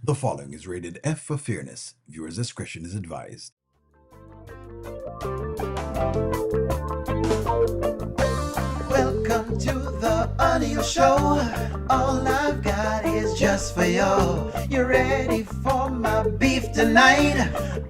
The following is rated F for fairness. Viewers' discretion is advised. Welcome to the Audio Show. All I've got is just for you. You ready for my beef tonight?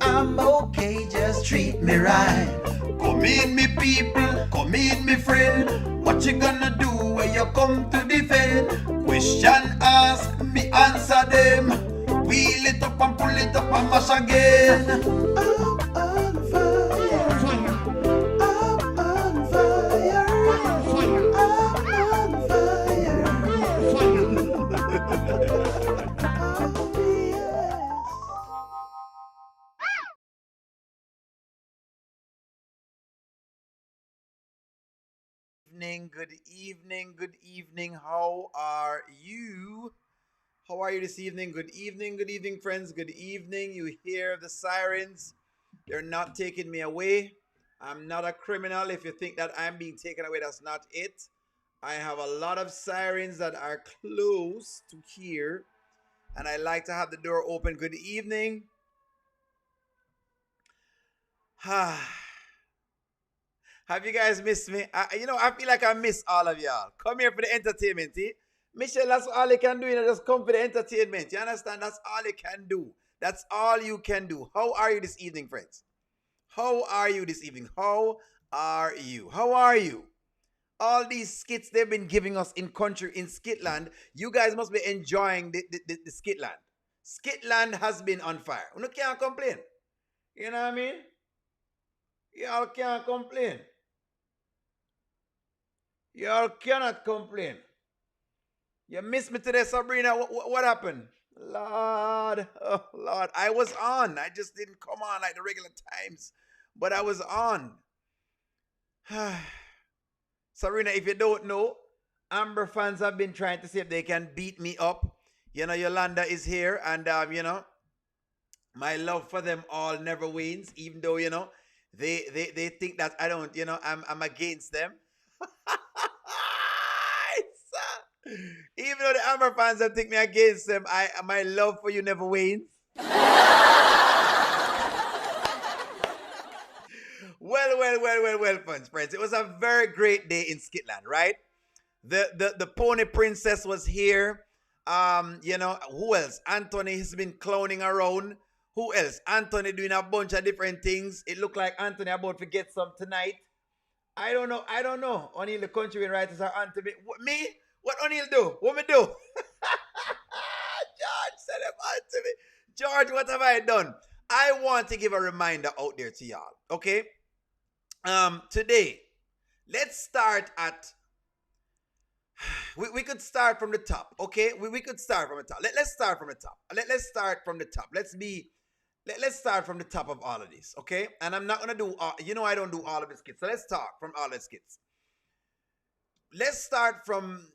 I'm okay, just treat me right. Come in, me people, come in, me friend. What you gonna do when you come to defend? Question ask, me answer them. Wheel it up and pull it up and mash again. I'm on fire. I'm on fire. I'm on fire. Oh, yes. Good evening, good evening. How are you? How are you this evening? Good evening, friends. Good evening. You hear the sirens. They're not taking me away. I'm not a criminal. If you think that I'm being taken away, that's not it. I have a lot of sirens that are close to here, and I like to have the door open. Good evening. Have you guys missed me? I feel like I miss all of y'all. Come here for the entertainment, eh? Michelle, that's all you can do. Just come for the entertainment. You understand? That's all you can do. That's all you can do. How are you this evening, friends? How are you this evening? How are you? How are you? All these skits they've been giving us in Skitland, you guys must be enjoying the Skitland. Skitland has been on fire. You can't complain. You know what I mean? Y'all can't complain. Y'all cannot complain. You missed me today, Sabrina. What happened? Lord, oh Lord. I was on. I just didn't come on like the regular times. But I was on. Sabrina, if you don't know, Amber fans have been trying to see if they can beat me up. You know, Yolanda is here. And, my love for them all never wanes. Even though, they think that I don't, I'm against them. Even though the Amber fans have think me against them, my love for you never wanes. Well, friends. It was a very great day in Skitland, right? The Pony Princess was here. Who else? Anthony has been clowning around. Who else? Anthony doing a bunch of different things. It looked like Anthony about to get some tonight. I don't know. O'Neal, the country writers are on to me. Me? What O'Neal do? What me do? George said him on to me. George, what have I done? I want to give a reminder out there to y'all. Okay? Today, let's start at we could start from the top, okay? We could start from the top. Let's start from the top. Let's start from the top. Let's start from the top of all of this, okay? And I'm not gonna do I don't do all of the skits. So let's talk from all the skits. Let's start from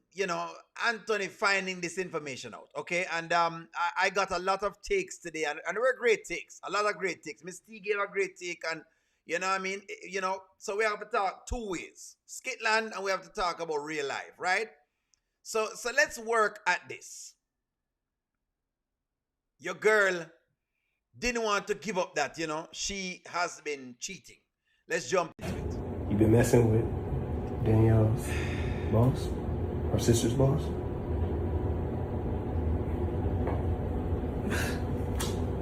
Anthony finding this information out, okay? And I got a lot of takes today, and they were great takes, a lot of great takes. Miss T gave a great take, and you know what I mean? So we have to talk two ways. Skitland, and we have to talk about real life, right? So let's work at this. Your girl didn't want to give up that, she has been cheating. Let's jump into it. You been messing with Danielle's boss? Her sister's boss?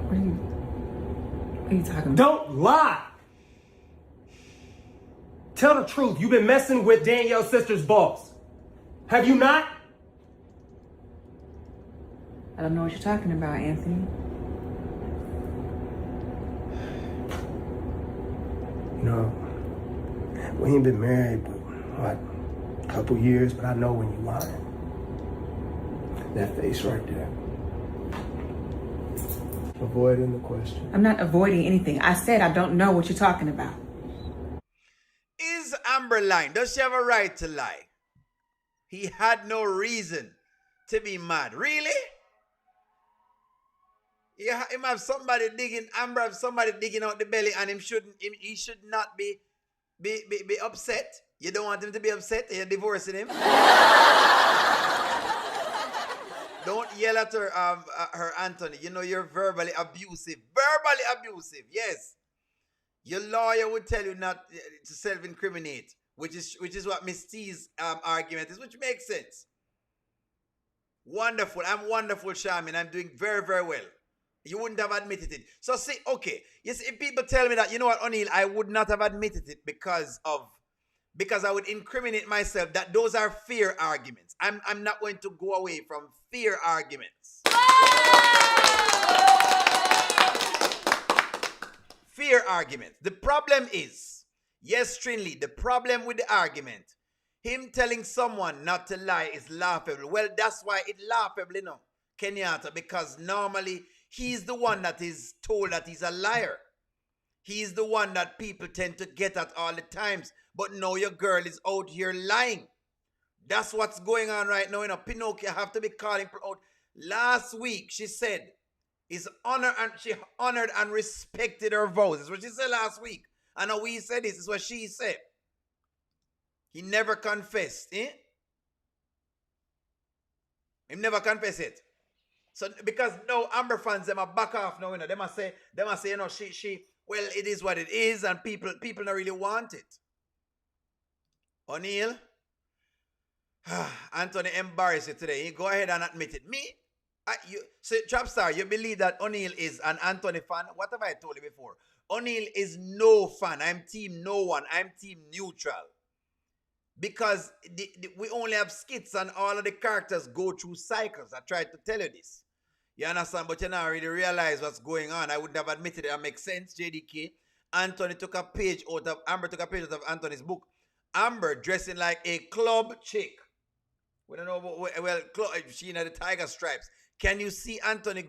What are you talking about? Don't lie! Tell the truth. You've been messing with Danielle's sister's boss. Have you not? I don't know what you're talking about, Anthony. We ain't been married but a couple years, but I know when you lying. That face right there. Avoiding the question. I'm not avoiding anything. I said I don't know what you're talking about. Is Amber lying? Does she have a right to lie? He had no reason to be mad. Really? Him have somebody digging, Amber have somebody digging out the belly, and he should not be upset. You don't want him to be upset. You're divorcing him. Don't yell at her, Anthony. You know you're verbally abusive. Verbally abusive. Yes. Your lawyer would tell you not to self-incriminate, which is what Miss T's argument is, which makes sense. Wonderful. I'm wonderful, Charmin. I'm doing very, very well. You wouldn't have admitted it. So see, okay. You see, if people tell me that, you know what, O'Neill, I would not have admitted it because I would incriminate myself. That those are fear arguments. I'm not going to go away from fear arguments. Fear arguments. The problem is, yes, Trinley, the problem with the argument, him telling someone not to lie is laughable. Well, that's why it's laughable, you know, Kenyatta, because normally he's the one that is told that he's a liar. He's the one that people tend to get at all the times. But now your girl is out here lying. That's what's going on right now. You know, Pinocchio have to be calling people out. Last week, she said, she honored and respected her vows. That's what she said last week. And now we said this is what she said. He never confessed, eh? He never confessed it. So because now Amber fans them are back off now, you know. They must say, you know, she well, it is what it is, and people don't really want it. O'Neill, Anthony embarrassed you today. You go ahead and admit it. Me? Trapstar, you believe that O'Neill is an Anthony fan? What have I told you before? O'Neill is no fan. I'm team no one. I'm team neutral. Because we only have skits and all of the characters go through cycles. I tried to tell you this. You understand? But you now really realize what's going on. I wouldn't have admitted it. That makes sense, JDK. Amber took a page out of Anthony's book. Amber dressing like a club chick. We don't know about, well, she in the tiger stripes. Can you see Anthony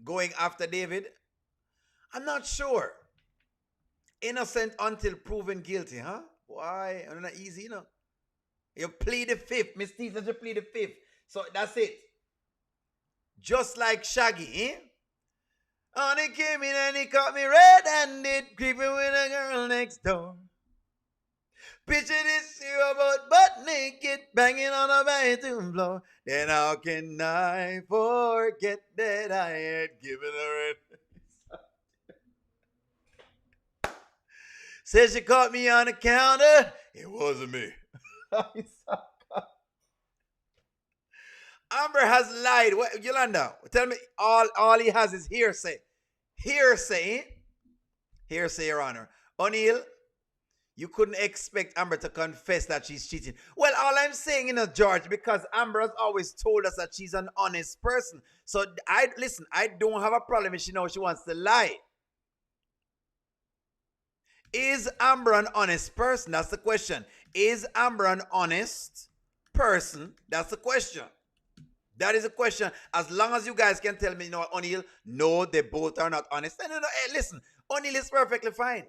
going after David? I'm not sure. Innocent until proven guilty, huh? Why? I'm not easy, you know. You plead the fifth. Miss T says you plead the fifth. So that's it. Just like Shaggy, eh? And he came in and he caught me red-handed, creeping with a girl next door. Picture this, you about butt naked, banging on a bathroom floor. Then how can I forget that I had given her it? Says she caught me on the counter. It wasn't me. Amber has lied. What, Yolanda, tell me, all he has is hearsay. Hearsay, Your Honor. O'Neill, you couldn't expect Amber to confess that she's cheating. Well, all I'm saying, you know, George, because Amber has always told us that she's an honest person. So, I don't have a problem if she knows she wants to lie. Is Amber an honest person? That's the question. Is Amber an honest person? That's the question. That is a question. As long as you guys can tell me, you know what, O'Neill, no, they both are not honest. No, hey, listen, O'Neill is perfectly fine.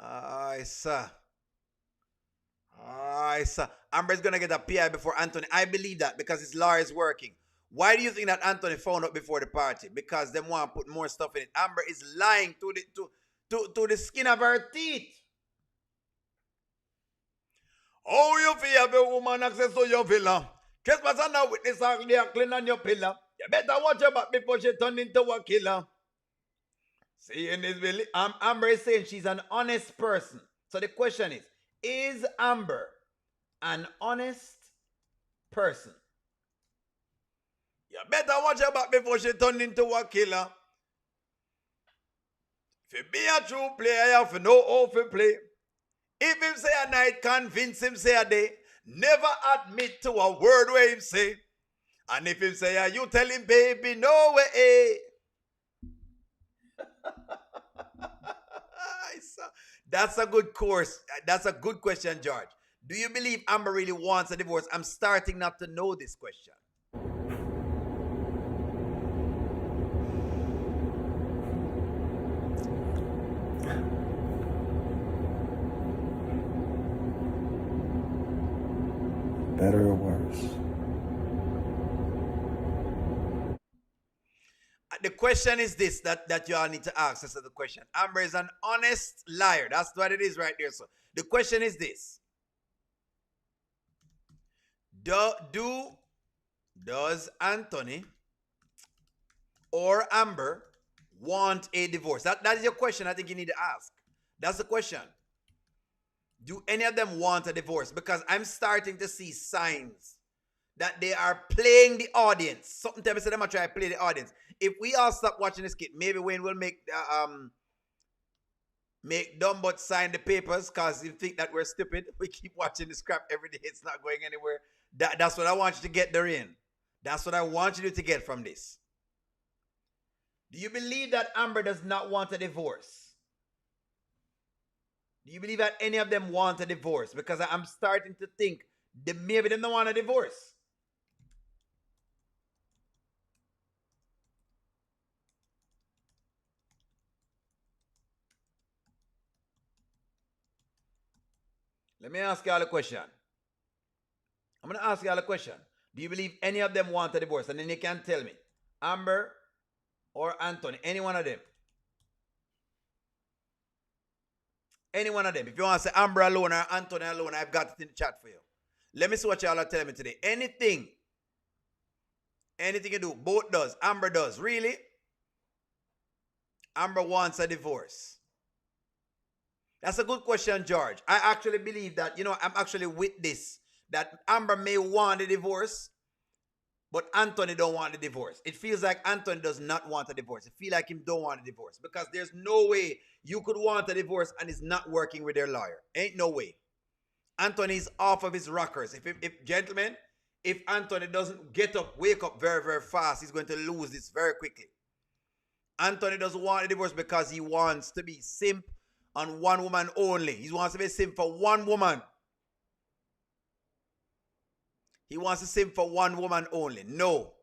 Aye, sir. Amber is going to get a PI before Anthony. I believe that because his law is working. Why do you think that Anthony found out before the party? Because they want to put more stuff in it. Amber is lying to the skin of her teeth. Oh, you feel have a woman access to your villa. Trespass and a witness they are clean on your pillar. You better watch your back before she turn into a killer. See, in this village, Amber is saying she's an honest person. So the question is Amber an honest person? You better watch your back before she turn into a killer. If you be a true player, you have to know how to play. If him say a night, convince him say a day. Never admit to a word where him say. And if him say a you tell him, baby, no way. That's a good course. That's a good question, George. Do you believe Amber really wants a divorce? I'm starting not to know this question. Better or worse? The question is this that you all need to ask. This is the question. Amber is an honest liar. That's what it is right there. So the question is this. Does Anthony or Amber want a divorce? That is your question I think you need to ask. That's the question. Do any of them want a divorce? Because I'm starting to see signs that they are playing the audience. Something tell me say them are trying to play the audience. If we all stop watching this kid, maybe Wayne will make Dumbot sign the papers because you think that we're stupid. We keep watching this crap every day. It's not going anywhere. That's what I want you to get therein. That's what I want you to get from this. Do you believe that Amber does not want a divorce? Do you believe that any of them want a divorce? Because I'm starting to think that maybe they don't want a divorce. Let me ask y'all a question. I'm going to ask y'all a question. Do you believe any of them want a divorce? And then you can tell me. Amber or Anthony. Any one of them. Any one of them. If you want to say Amber alone or Anthony alone, I've got it in the chat for you. Let me see what y'all are telling me today. Anything you do, both does. Amber does. Really? Amber wants a divorce. That's a good question, George. I actually believe that, I'm actually with this. That Amber may want a divorce, but Anthony don't want a divorce. It feels like Anthony does not want a divorce. It feels like him don't want a divorce. Because there's no way you could want a divorce and it's not working with their lawyer. Ain't no way. Anthony's off of his rockers. If gentlemen, if Anthony doesn't wake up very, very fast, he's going to lose this very quickly. Anthony doesn't want a divorce because he wants to be simp on one woman only. He wants to be simp for one woman. He wants to simp for one woman only. No.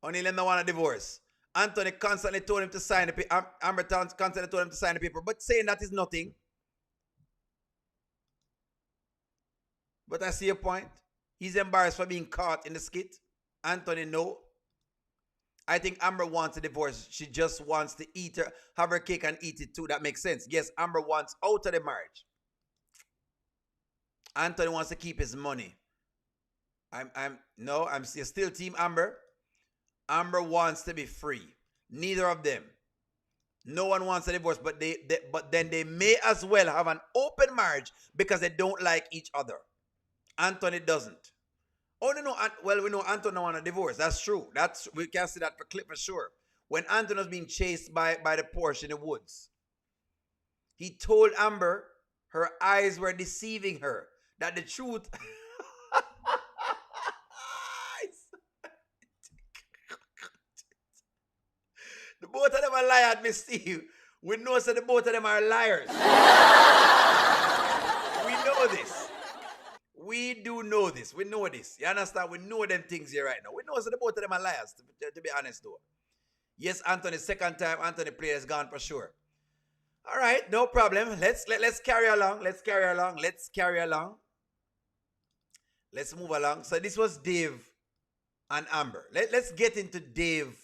Only them don't want a divorce. Anthony constantly told him to sign the paper. Amber constantly told him to sign the paper. But saying that is nothing. But I see your point. He's embarrassed for being caught in the skit. Anthony, no. I think Amber wants a divorce. She just wants to have her cake and eat it too. That makes sense. Yes, Amber wants out of the marriage. Anthony wants to keep his money. I'm still team Amber. Amber wants to be free. Neither of them. No one wants a divorce, but then they may as well have an open marriage because they don't like each other. Anthony doesn't. Oh no, well, we know Anthony don't want a divorce. That's true. We can see that for sure. When Anthony was being chased by the Porsche in the woods, he told Amber her eyes were deceiving her. That the truth. The both of them are liars, Miss Steve. We know that the both of them are liars. We know this. We do know this. We know this. You understand? We know them things here right now. We know that the both of them are liars, to be honest though. Yes, Anthony, second time Anthony player is gone for sure. All right, no problem. Let's carry along. Let's carry along. Let's move along. So this was Dave and Amber. Let's get into Dave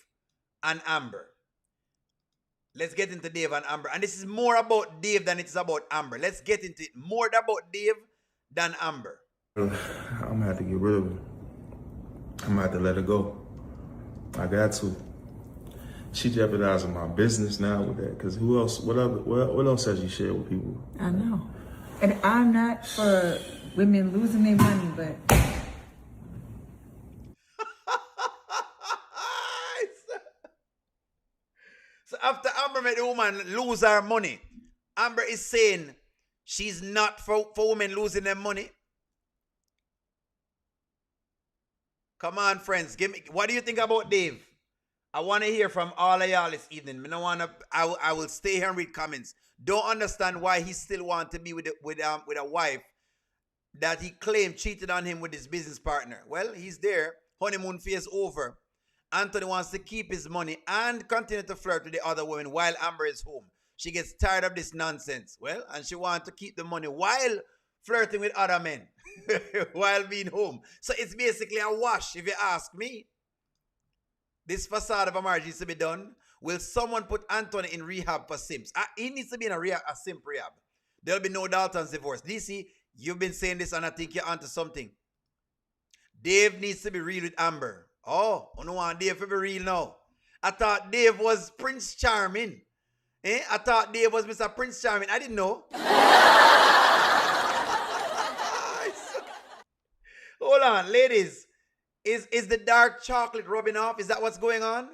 and Amber. Let's get into Dave and Amber. And this is more about Dave than it is about Amber. Let's get into it. More about Dave than Amber. I'm going to have to get rid of her. I'm going to have to let her go. I got to. She jeopardizing my business now with that. Because who else, what else has you shared with people? I know. And I'm not for women losing their money, but... So after Amber made the woman lose her money, Amber is saying she's not for women losing their money. Come on, friends. What do you think about Dave? I want to hear from all of y'all this evening. I will stay here and read comments. Don't understand why he still wants to be with a wife that he claimed cheated on him with his business partner. Well, he's there. Honeymoon phase over. Anthony wants to keep his money and continue to flirt with the other women while Amber is home. She gets tired of this nonsense. Well, and she wants to keep the money while flirting with other men while being home. So it's basically a wash, if you ask me. This facade of a marriage needs to be done. Will someone put Anthony in rehab for simps? He needs to be in a simp rehab. There'll be no Dalton's divorce. DC, You've been saying this, and I think you're onto something. Dave needs to be real with Amber. Oh, I don't want Dave to be real now. I thought Dave was Prince Charming. I thought Dave was Mr. Prince Charming. I didn't know. Hold on, ladies. Is the dark chocolate rubbing off? Is that what's going on?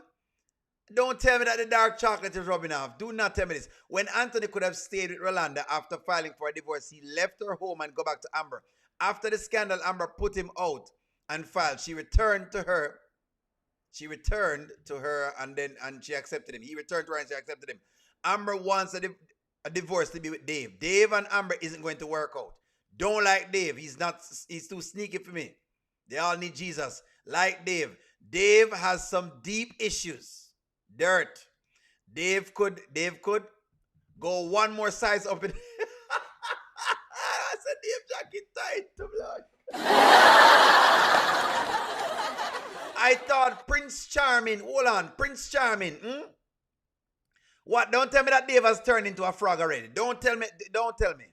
Don't tell me that the dark chocolate is rubbing off. Do not tell me this. When Anthony could have stayed with Rolanda after filing for a divorce, he left her home and go back to Amber. After the scandal, Amber put him out and filed. She returned to her, and she accepted him. He returned to her and she accepted him. Amber wants a divorce to be with Dave. Dave and Amber isn't going to work out. Don't like Dave. He's too sneaky for me. They all need Jesus. Like Dave. Dave has some deep issues. Dirt. Dave could go one more size up in. I said Dave jacket tight to blood. I thought Prince Charming. Hold on, Prince Charming. What? Don't tell me that Dave has turned into a frog already. Don't tell me. Don't tell me.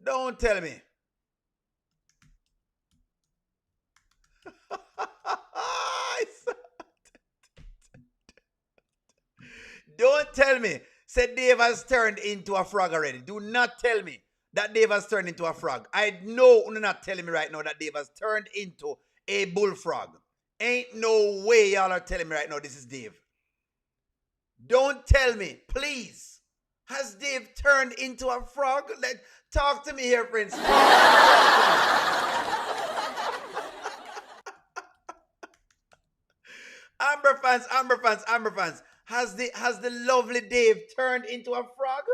Don't tell me. Don't tell me. Said Dave has turned into a frog already. Do not tell me that Dave has turned into a frog. I know you're not telling me right now that Dave has turned into a bullfrog. Ain't no way y'all are telling me right now this is Dave. Don't tell me, please. Has Dave turned into a frog? Talk to me here, friends. Talk to me. Amber fans. Has the lovely Dave turned into a frog?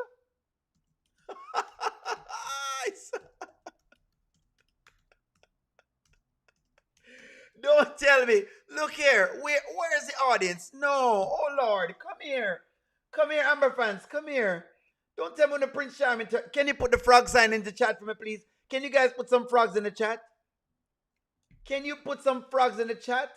Don't tell me. Look here. Where's the audience? No. Oh, Lord. Come here. Come here, Amber fans. Come here. Don't tell me when the Prince Charming. Can you put the frog sign in the chat for me, please? Can you guys put some frogs in the chat? Can you put some frogs in the chat?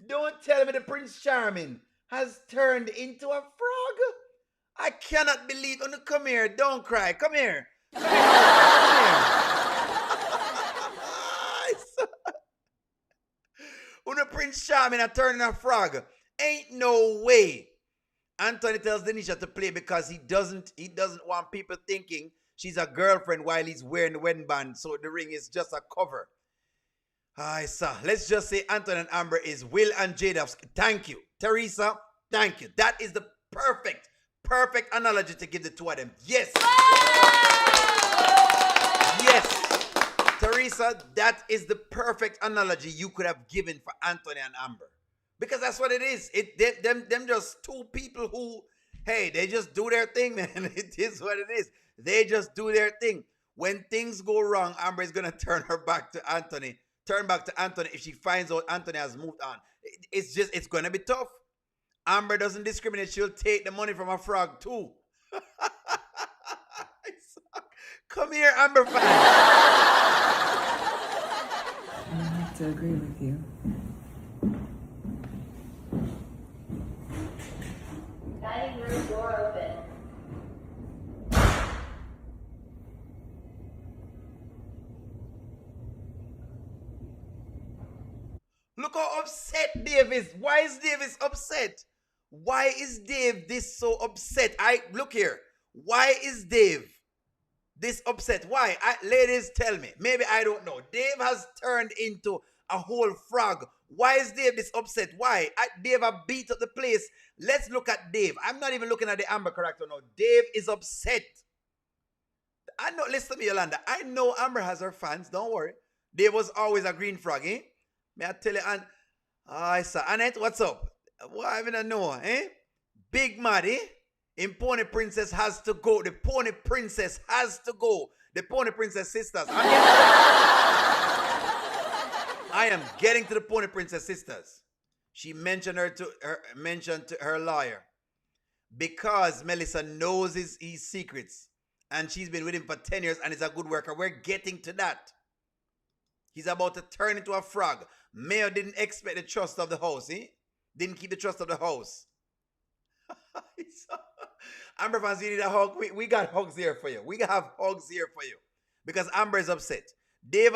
Don't tell me the Prince Charming has turned into a frog. I cannot believe. Oh, no, come here. Don't cry. Come here. Come here. When the Prince Charming has turned into a frog. Ain't no way. Anthony tells Denisha to play because he doesn't want people thinking she's a girlfriend while he's wearing the wedding band. So the ring is just a cover. Let's just say Anthony and Amber is Will and Jada. Thank you. Teresa, thank you. That is the perfect analogy to give the two of them. Yes. Yes. Teresa, that is the perfect analogy you could have given for Anthony and Amber. Because that's what it is. Them just two people who, hey, they just do their thing, man. It is what it is. They just do their thing. When things go wrong, Amber is going to turn back to Anthony if she finds out Anthony has moved on. It's going to be tough. Amber doesn't discriminate. She'll take the money from a frog too. Come here, Amber fan. I have to agree with you. Dining room door open. Look how upset Dave is. Why is Dave upset? Why is Dave this so upset? Look here. Why is Dave this upset? Why? Ladies, tell me. Maybe I don't know. Dave has turned into a whole frog. Why is Dave this upset? Why? Dave have beat up the place. Let's look at Dave. I'm not even looking at the Amber character now. Dave is upset. I know, listen to me, Yolanda. I know Amber has her fans. Don't worry. Dave was always a green frog, eh? May I tell you, Annette, what's up? What I even know, eh? Big Maddie in Pony Princess has to go. The Pony Princess has to go. The Pony Princess sisters. I am getting to the Pony Princess sisters. She mentioned her lawyer because Melissa knows his secrets and she's been with him for 10 years and is a good worker. We're getting to that. He's about to turn into a frog. Mayor didn't expect the trust of the house, eh? Didn't keep the trust of the house. Amber fans, you need a hug. We got hugs here for you. We have hugs here for you. Because Amber is upset. Dave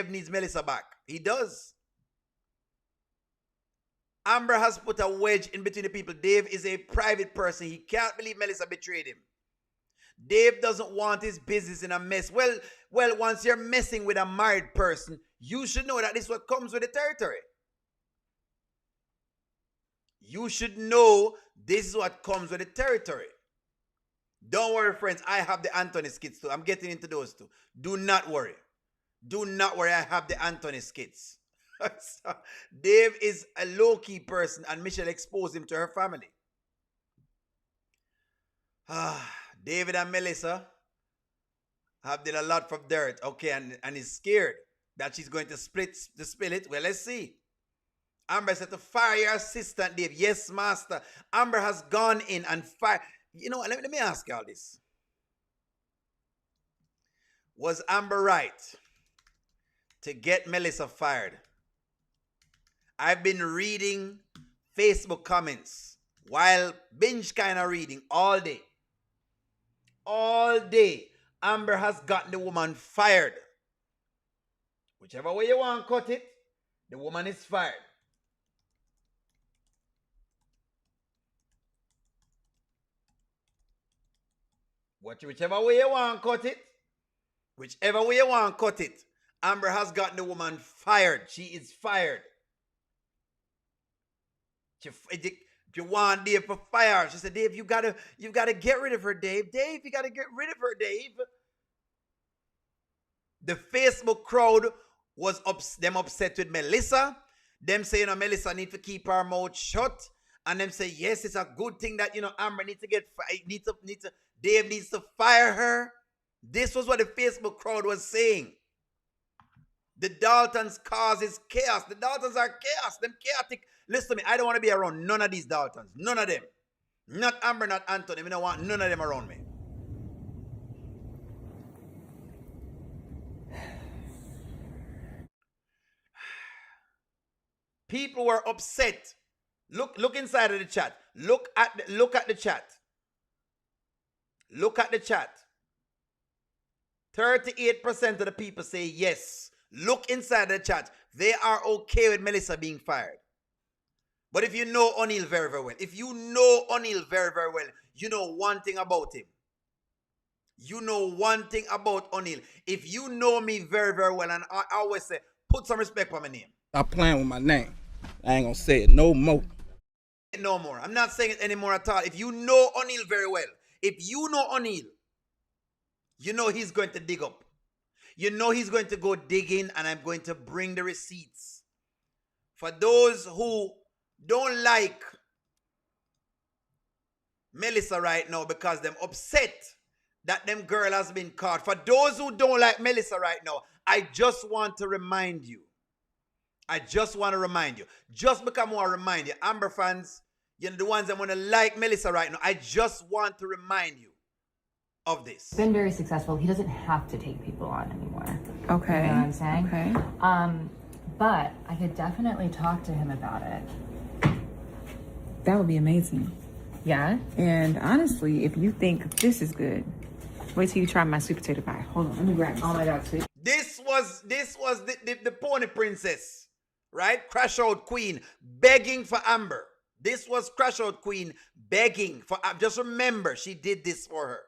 needs Melissa back. He does. Amber has put a wedge in between the people. Dave is a private person. He can't believe Melissa betrayed him. Dave doesn't want his business in a mess. Well, once you're messing with a married person, you should know that this is what comes with the territory. You should know this is what comes with the territory. Don't worry, friends. I have the Anthony skits too. I'm getting into those too. Do not worry. Do not worry. I have the Anthony skits. Dave is a low-key person, and Michelle exposed him to her family. David and Melissa have did a lot for dirt. Okay, and he's scared that she's going to spill it. Well, let's see. Amber said to fire your assistant, Dave. Yes, master. Amber has gone in and fired. You know what? Let me ask y'all this. Was Amber right to get Melissa fired? I've been reading Facebook comments while binge kind of reading all day. All day. Amber has gotten the woman fired. Whichever way you want to cut it, the woman is fired. Whichever way you want to cut it, whichever way you want to cut it, Amber has gotten the woman fired. She is fired. If you want Dave to fire, she said, Dave, you gotta get rid of her, Dave. Dave, you gotta get rid of her, Dave. The Facebook crowd was upset with Melissa. Them say, Melissa need to keep her mouth shut. And them say, yes, it's a good thing that, Amber needs to get fired. Dave needs to fire her. This was what the Facebook crowd was saying. The Daltons causes chaos. The Daltons are chaos. Them chaotic. Listen to me. I don't want to be around none of these Daltons. None of them. Not Amber, not Anthony. I don't want none of them around me. People were upset. Look inside of the chat. Look at the chat. Look at the chat. 38% of the people say yes. Look inside the chat. They are okay with Melissa being fired. But if you know O'Neal very, very well, you know one thing about him. You know one thing about O'Neal. If you know me very, very well, and I always say, put some respect on my name. Stop playing with my name. I ain't gonna say it no more. No more. I'm not saying it anymore at all. If you know O'Neal very well, you know he's going to dig up. You know he's going to go digging, and I'm going to bring the receipts. For those who don't like Melissa right now because they're upset that them girl has been caught. For those who don't like Melissa right now, I just want to remind you. Just because I want to remind you, Amber fans, the ones that want to like Melissa right now, I just want to remind you of this. He's been very successful. He doesn't have to take people on anymore. Okay. You know what I'm saying? Okay. But I could definitely talk to him about it. That would be amazing. Yeah? And honestly, if you think this is good, wait till you try my sweet potato pie. Hold on, let me grab it. Oh my God, sweet. This was the pony princess, right? Crash Out Queen begging for Amber. This was Crash Out Queen begging for. Just remember, she did this for her.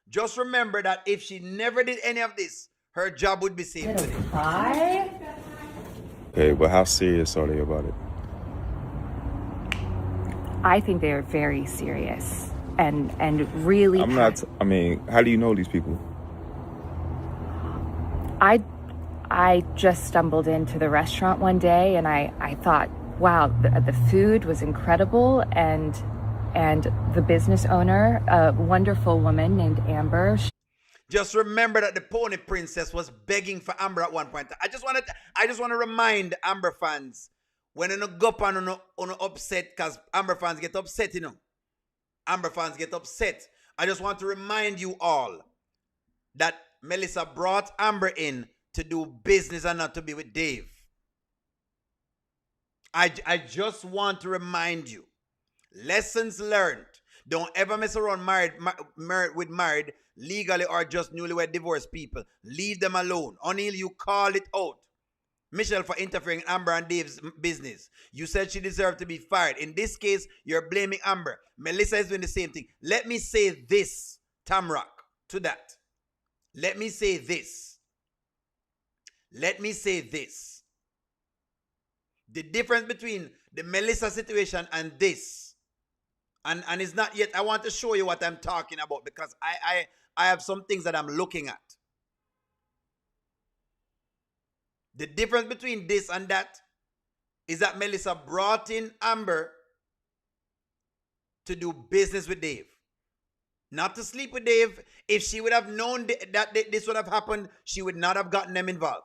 Just remember that if she never did any of this, her job would be saved today. Pie? Okay, but how serious are they about it? I think they are very serious and really. I mean, how do you know these people? I just stumbled into the restaurant one day and I thought, wow, the food was incredible and the business owner, a wonderful woman named Amber. Just remember that the pony princess was begging for Amber at one point. I just want to remind Amber fans, when you go up and on upset, because Amber fans get upset, Amber fans get upset. I just want to remind you all that Melissa brought Amber in to do business and not to be with Dave. I just want to remind you. Lessons learned. Don't ever mess around married, legally or just newlywed divorced people. Leave them alone. O'Neal, you called it out. Michelle for interfering in Amber and Dave's business. You said she deserved to be fired. In this case, you're blaming Amber. Melissa is doing the same thing. Let me say this, Tamrock, to that. Let me say this. Let me say this. The difference between the Melissa situation and this, and it's not yet, I want to show you what I'm talking about because I have some things that I'm looking at. The difference between this and that is that Melissa brought in Amber to do business with Dave. Not to sleep with Dave. If she would have known that this would have happened, she would not have gotten them involved.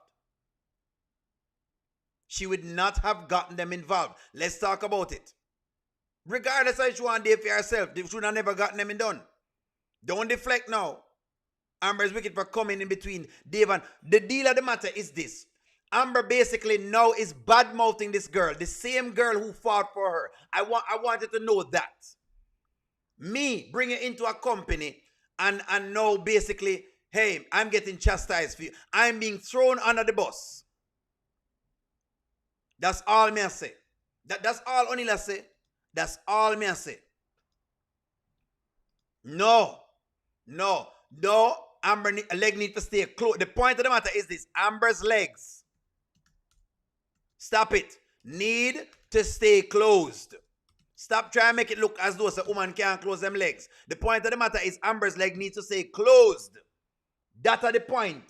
She would not have gotten them involved. Let's talk about it. Regardless of if you want Dave for herself, they should have never gotten them in done. Don't deflect now. Amber is wicked for coming in between Dave and... The deal of the matter is this. Amber basically now is bad-mouthing this girl. The same girl who fought for her. I wanted to know that. Me, bring it into a company and now basically, hey, I'm getting chastised for you. I'm being thrown under the bus. That's all me I say. That's all O'Neal I say. That's all me I say. No. Amber leg need to stay closed. The point of the matter is this. Amber's legs. Stop it. Need to stay closed. Stop trying to make it look as though a woman can't close them legs. The point of the matter is Amber's leg needs to stay closed. That's the point.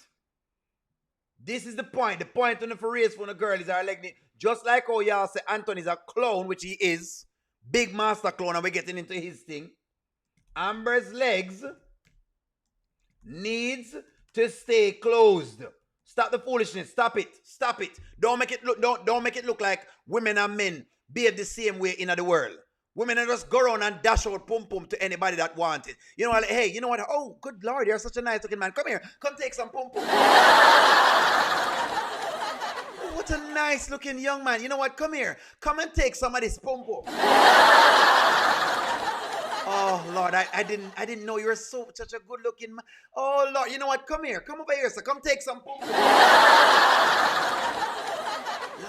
This is the point. The point on the race for the girl is her leg. Just like how y'all say Anthony's a clown, which he is. Big master clown, and we're getting into his thing. Amber's legs needs to stay closed. Stop the foolishness. Stop it. Stop it. Don't make it look like women and men behave the same way in the world. Women just go around and dash out pum pum to anybody that wants it. You know what? Hey, you know what? Oh, good Lord, you're such a nice looking man. Come here. Come take some pum pum. Oh, what a nice looking young man. You know what? Come here. Come and take some of this pum pum. Oh Lord, I didn't know you were such a good looking man. Oh Lord, you know what? Come here. Come over here, sir. Come take some pum pum.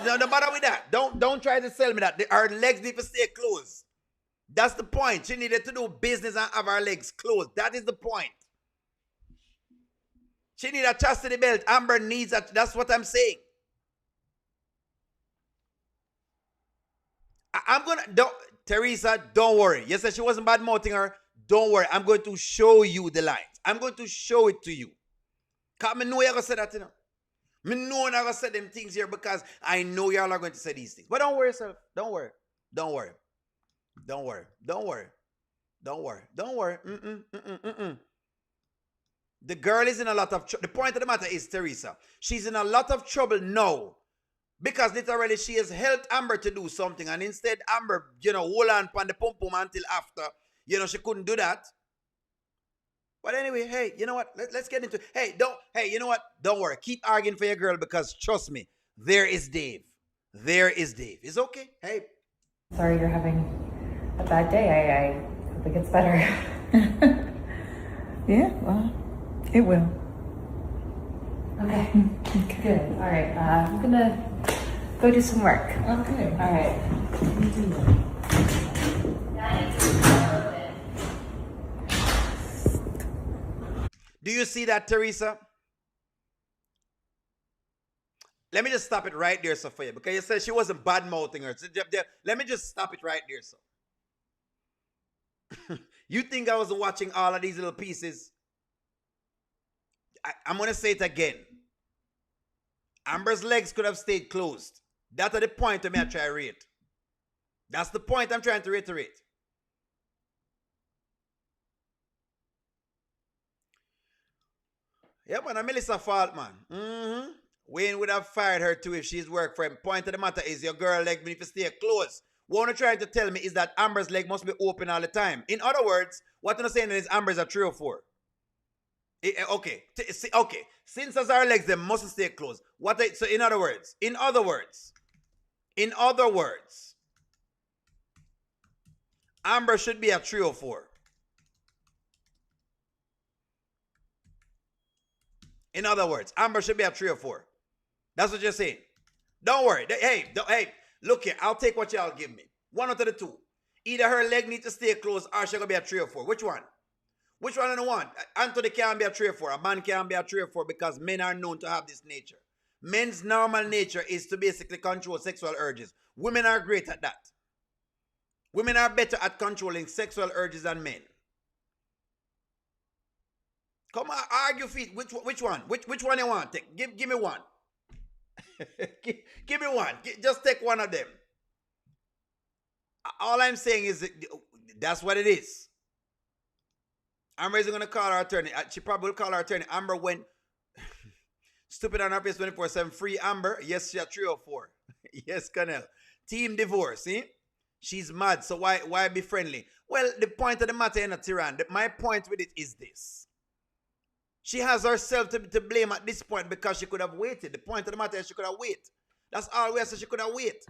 No matter with that. Don't try to sell me that. Our legs need to stay closed. That's the point. She needed to do business and have her legs closed. That is the point. She needs a chastity belt. Amber needs that. That's what I'm saying. Teresa, don't worry. You said she wasn't bad mouthing her. Don't worry. I'm going to show you the lines. I'm going to show it to you. Because I know you're going to say that, you know. I know you're going to say them things here because I know y'all are going to say these things. But don't worry yourself. Don't worry. Don't worry. Don't worry. Don't worry. Don't worry. Don't worry. The girl is in a lot of trouble. The point of the matter is, Teresa, she's in a lot of trouble now. Because literally she has helped Amber to do something. And instead Amber, hold on the pum pum until after. She couldn't do that. But anyway, hey, you know what? Let's get into it. Hey, you know what? Don't worry. Keep arguing for your girl because trust me, there is Dave. There is Dave. It's okay. Hey. Sorry you're having a bad day. I hope it gets better. Yeah, well, it will. Okay, good. All right, I'm gonna go do some work. Okay. All right. Do you see that, Teresa? Let me just stop it right there, Sophia, because you said she wasn't bad-mouthing her. Let me just stop it right there, so. You think I was watching all of these little pieces? I'm going to say it again. Amber's legs could have stayed closed. That's the point of me I try to rate. That's the point I'm trying to reiterate. Yep, and Melissa fault, man. Wayne would have fired her too if she's worked for him. Point of the matter is your girl leg need to stay closed. What you're trying to tell me is that Amber's leg must be open all the time. In other words, what you're saying is Amber's a 3 or 4. Okay. Since as our legs, they must stay closed. So in other words, Amber should be at 304. In other words, Amber should be at 304. That's what you're saying. Don't worry. Hey, look here. I'll take what y'all give me. One out of the two. Either her leg needs to stay closed or she's going to be at 304. Which one? Which one do you want? Anthony can't be a 304. A man can't be a 304 because men are known to have this nature. Men's normal nature is to basically control sexual urges. Women are great at that. Women are better at controlling sexual urges than men. Come on, argue feet. Which one? Which one you want? Give me one. give me one. Just take one of them. All I'm saying is that's what it is. Amber isn't going to call her attorney. She probably will call her attorney. Amber went stupid on her face 24/7. Free Amber. Yes, she's at 304. Yes, Connell. Team divorce. See? She's mad. So why be friendly? Well, the point of the matter in a Tyrann. My point with it is this. She has herself to blame at this point because she could have waited. The point of the matter is she could have waited. That's all we say. She could have waited.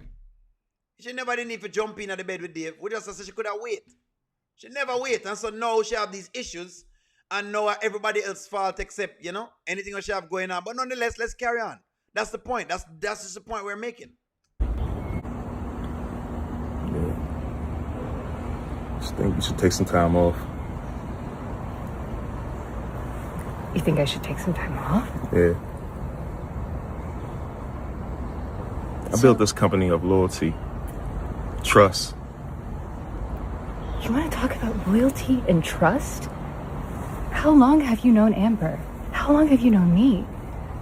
She never did need to jump in at the bed with Dave. We just say she could have waited. She never wait. And so now she have these issues. And now everybody else's fault except, anything that she have going on. But nonetheless, let's carry on. That's the point. That's just the point we're making. Yeah. Just think you should take some time off. You think I should take some time off? Yeah. I built this company of loyalty, trust. You want to talk about loyalty and trust? How long have you known Amber? How long have you known me?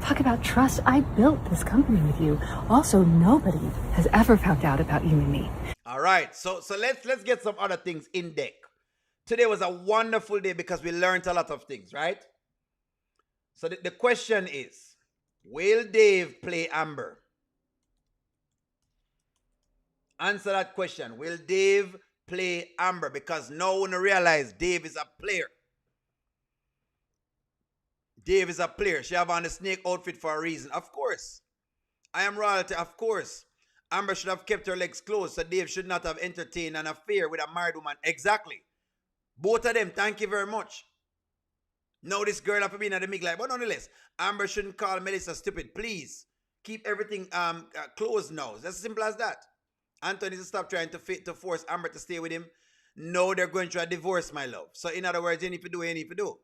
Talk about trust. I built this company with you. Also, nobody has ever found out about you and me. All right. So let's get some other things in deck. Today was a wonderful day because we learned a lot of things, right? So the question is, will Dave play Amber? Answer that question. Will Dave play Amber? Because no one realize Dave is a player. Dave is a player. She have on the snake outfit for a reason. Of course. I am royalty. Of course. Amber should have kept her legs closed, so Dave should not have entertained an affair with a married woman. Exactly. Both of them. Thank you very much. Now this girl have to be in the middle. But nonetheless, Amber shouldn't call Melissa stupid. Please. Keep everything closed now. It's as simple as that. Anthony needs to stop trying to force Amber to stay with him. No, they're going through a divorce, my love. So in other words, you need to do what you need to do.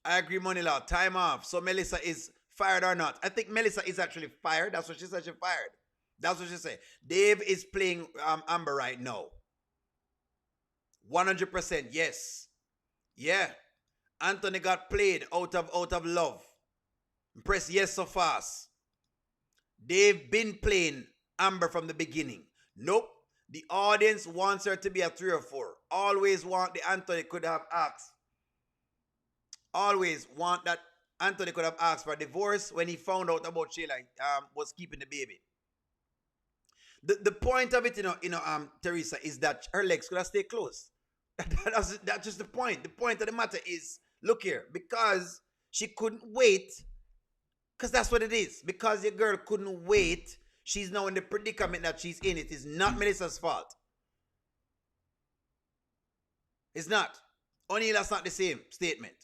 I agree, money law. Time off. So Melissa is fired or not? I think Melissa is actually fired. That's what she said. She fired. That's what she said. Dave is playing Amber right now. 100%. Yes. Yeah. Anthony got played out of love. Press yes so fast. Dave been playing Amber from the beginning. Nope. The audience wants her to be a 3 or 4. Always want the Anthony could have asked. Always want that Anthony could have asked for a divorce when he found out about Sheila was keeping the baby. The point of it, Teresa, is that her legs could have stayed closed. That's just the point. The point of the matter is, look here, because she couldn't wait, because that's what it is. Because your girl couldn't wait, she's now in the predicament that she's in. It is not Melissa's fault. It's not. O'Neal, that's not the same statement.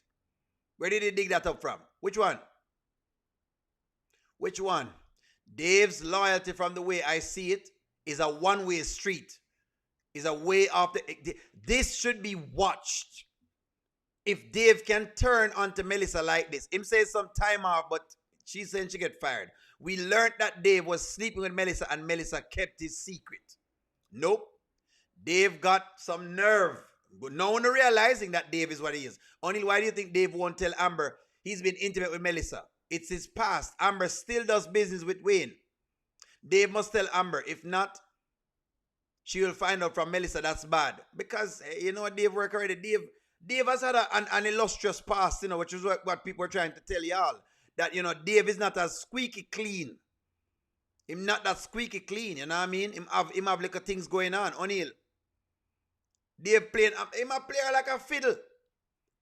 Where did he dig that up from? Which one? Which one? Dave's loyalty, from the way I see it, is a one-way street. Is a way off the... This should be watched. If Dave can turn onto Melissa like this. Him says some time off, but she's saying she get fired. We learned that Dave was sleeping with Melissa and Melissa kept his secret. Nope. Dave got some nerve. But no one realizing that Dave is what he is. Only why do you think Dave won't tell Amber he's been intimate with Melissa? It's his past. Amber still does business with Wayne. Dave must tell Amber. If not, she will find out from Melissa that's bad. Because, Dave work already. Dave has had an illustrious past, which is what people are trying to tell y'all. That, Dave is not as squeaky clean. Him not that squeaky clean, you know what I mean? Him have little things going on. O'Neal. Dave playing, him a player like a fiddle.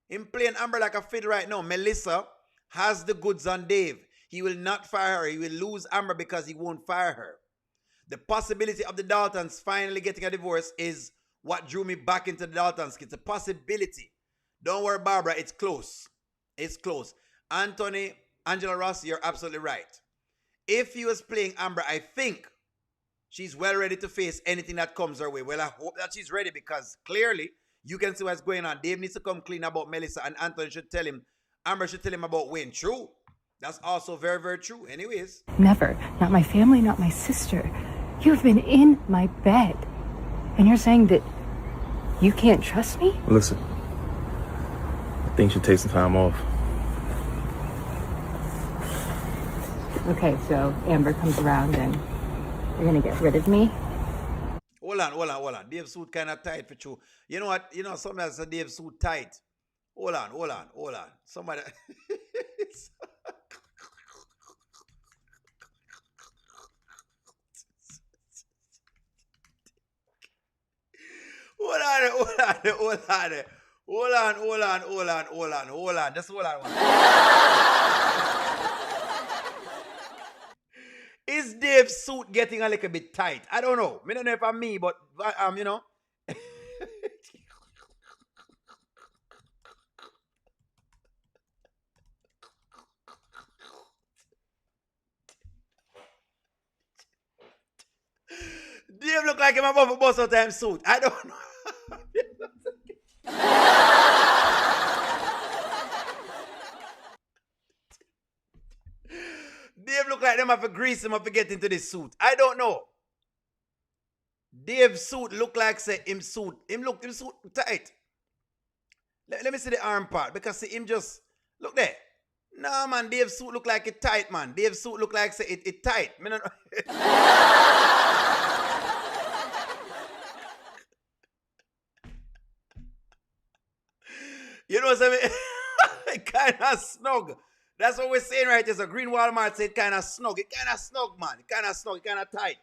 Him playing Amber like a fiddle right now. Melissa has the goods on Dave. He will not fire her. He will lose Amber because he won't fire her. The possibility of the Daltons finally getting a divorce is what drew me back into the Dalton skit. It's a possibility. Don't worry, Barbara. It's close. It's close. Anthony, Angela Ross, you're absolutely right. If he was playing Amber, I think she's well ready to face anything that comes her way. Well, I hope that she's ready because clearly you can see what's going on. Dave needs to come clean about Melissa, and Anthony should tell him, Amber should tell him about Wayne. True. That's also very, very true. Anyways. Never. Not my family, not my sister. You've been in my bed. And you're saying that you can't trust me? Listen, I think you should take some time off. Okay, so Amber comes around and you're gonna get rid of me? Hold on. Dave's suit kind of tight for you. You know what? You know, sometimes a Dave's suit tight. Hold on. Somebody. Hold on. Just hold on. Is Dave's suit getting a little bit tight? I don't know. I don't know if I'm me, but you know. Dave look like him above a bus time suit. I don't know. Dave look like them have to grease him up to get into this suit. I don't know. Dave's suit look like say him suit tight. Let me see the arm part because see him just look there. No man, Dave's suit look like it tight, man. Dave's suit look like say it tight. Me no know. You know what I mean? It kind of snug. That's what we're saying right here. So Green Walmart said kind of snug. It kind of snug, man. It kind of snug. It kind of tight.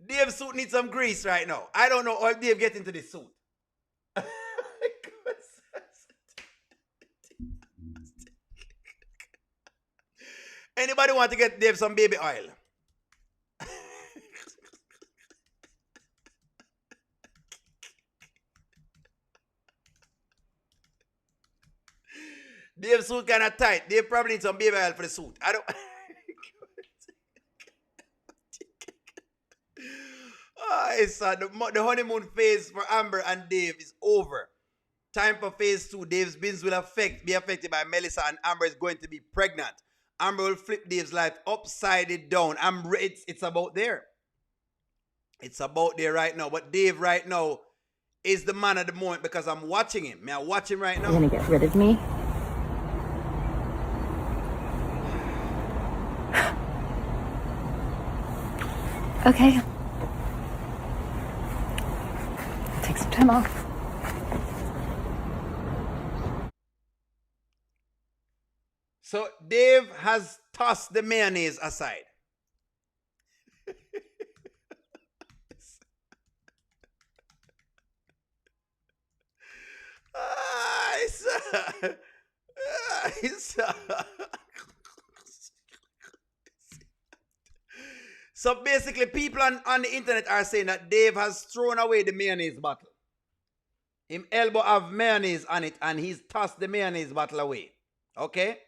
Dave's suit needs some grease right now. I don't know how Dave get into this suit. Anybody want to get Dave some baby oil? Dave's suit kind of tight. Dave probably needs some baby oil for the suit. I don't. The honeymoon phase for Amber and Dave is over. Time for phase 2. Dave's bins will be affected by Melissa, and Amber is going to be pregnant. Amber will flip Dave's life upside it down. It's about there. It's about there right now. But Dave right now is the man at the moment because I'm watching him. I watch him right now. You're gonna get rid of me? Okay. Take some time off. So Dave has tossed the mayonnaise aside. So basically, people on the internet are saying that Dave has thrown away the mayonnaise bottle. Him elbow have mayonnaise on it, and he's tossed the mayonnaise bottle away. Okay?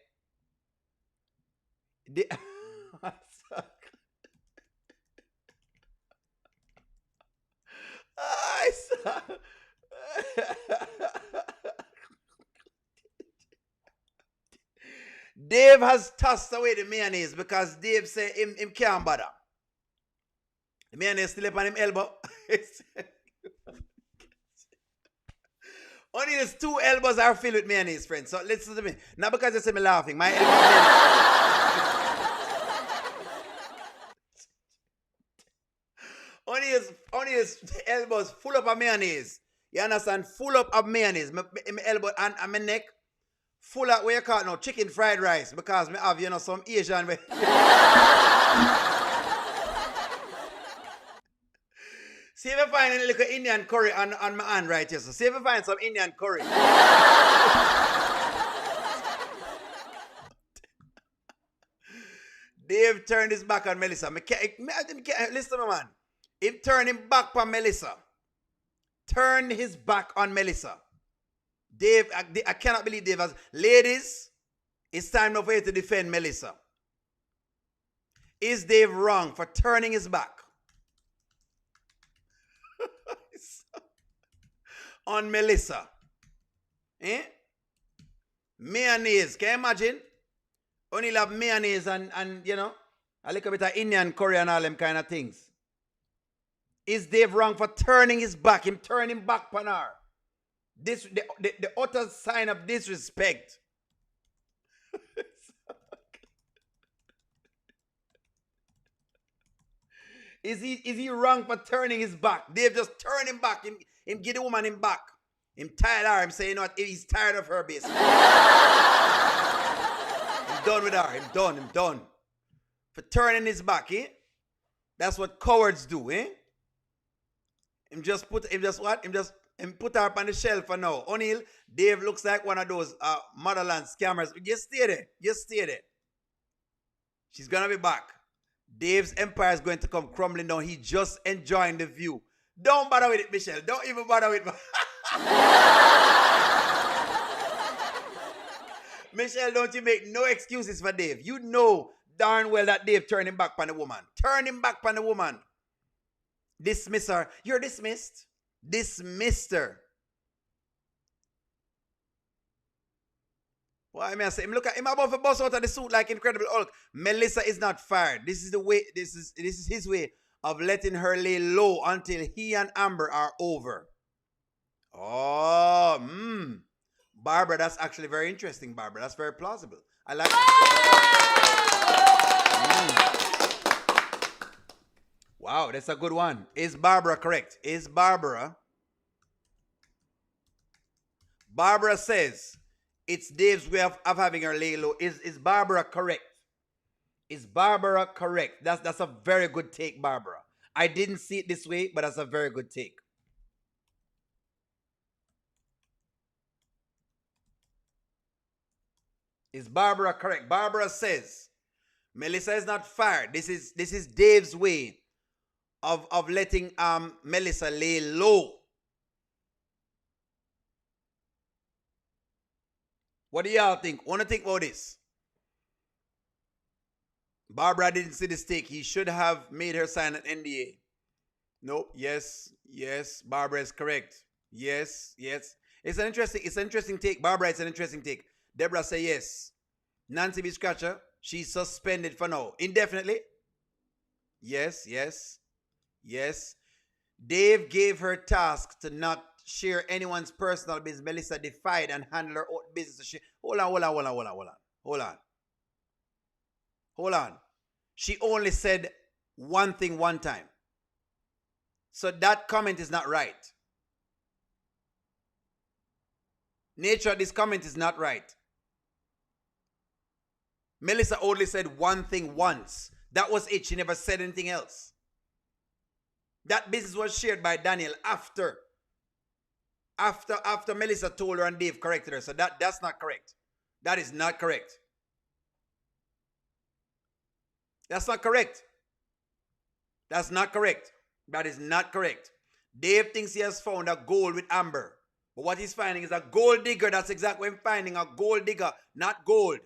Dave has tossed away the mayonnaise because Dave said him can't bother. The mayonnaise still up on him elbow. Only his 2 elbows are filled with mayonnaise, friends. So listen to me. Not because you see me laughing. My elbow only his elbows full up of mayonnaise. You understand? Full up of mayonnaise. My elbow and my neck full of what you call it now, chicken fried rice. Because I have, you know, some Asian way. See if I find a little Indian curry on my hand right here. So see if I find some Indian curry. Dave turned his back on Melissa. Listen to me, man. Him turned him back on Melissa. Turned his back on Melissa. Dave, I cannot believe Dave has... Ladies, it's time now for you to defend Melissa. Is Dave wrong for turning his back on Melissa? Eh? Mayonnaise. Can you imagine? Only have mayonnaise and you know, a little bit of Indian curry and all them kind of things. Is Dave wrong for turning his back? Him turning him back on her. This the utter sign of disrespect. Is he wrong for turning his back? Dave just turned him back. Him give the woman him back. Him tired of her. Him saying, you know what? He's tired of her, basically. Him done with her. Him done. For turning his back, eh? That's what cowards do, eh? Him put her up on the shelf for now. O'Neal, Dave looks like one of those motherland scammers. Just stay there. She's gonna be back. Dave's empire is going to come crumbling down. He's just enjoying the view. Don't bother with it, Michelle. Don't even bother with it. Michelle, don't you make no excuses for Dave. You know darn well that Dave turned him back on the woman. Turn him back on the woman. Dismiss her. You're dismissed. Dismissed her. Why may I say him look at him above the bus out of the suit like Incredible Hulk. Melissa is not fired. This is the way, this is his way of letting her lay low until he and Amber are over. Oh, Barbara, that's actually very interesting, Barbara. That's very plausible. I like Wow, that's a good one. Is Barbara correct? Is Barbara? Barbara says it's Dave's way of having her lay low. Is Barbara correct? Is Barbara correct? That's a very good take, Barbara. I didn't see it this way, but that's a very good take. Is Barbara correct? Barbara says Melissa is not fired. This is Dave's way of letting Melissa lay low. What do y'all think? Want to think about this? Barbara didn't see this take. He should have made her sign an NDA. Nope. Yes. Barbara is correct. Yes. It's an interesting take. Barbara, it's an interesting take. Deborah say yes. Nancy B. Scratcher, she's suspended for now. Indefinitely? Yes. Dave gave her task to not share anyone's personal business. Melissa defied and handled her own business. Hold on. She only said one thing one time. So that comment is not right. Nature of this comment is not right. Melissa only said one thing once. That was it. She never said anything else. That business was shared by Daniel after Melissa told her and Dave corrected her. So that's not correct. That is not correct. That's not correct. That's not correct. That is not correct. Dave thinks he has found a gold with Amber. But what he's finding is a gold digger. That's exactly what I'm finding. A gold digger, not gold.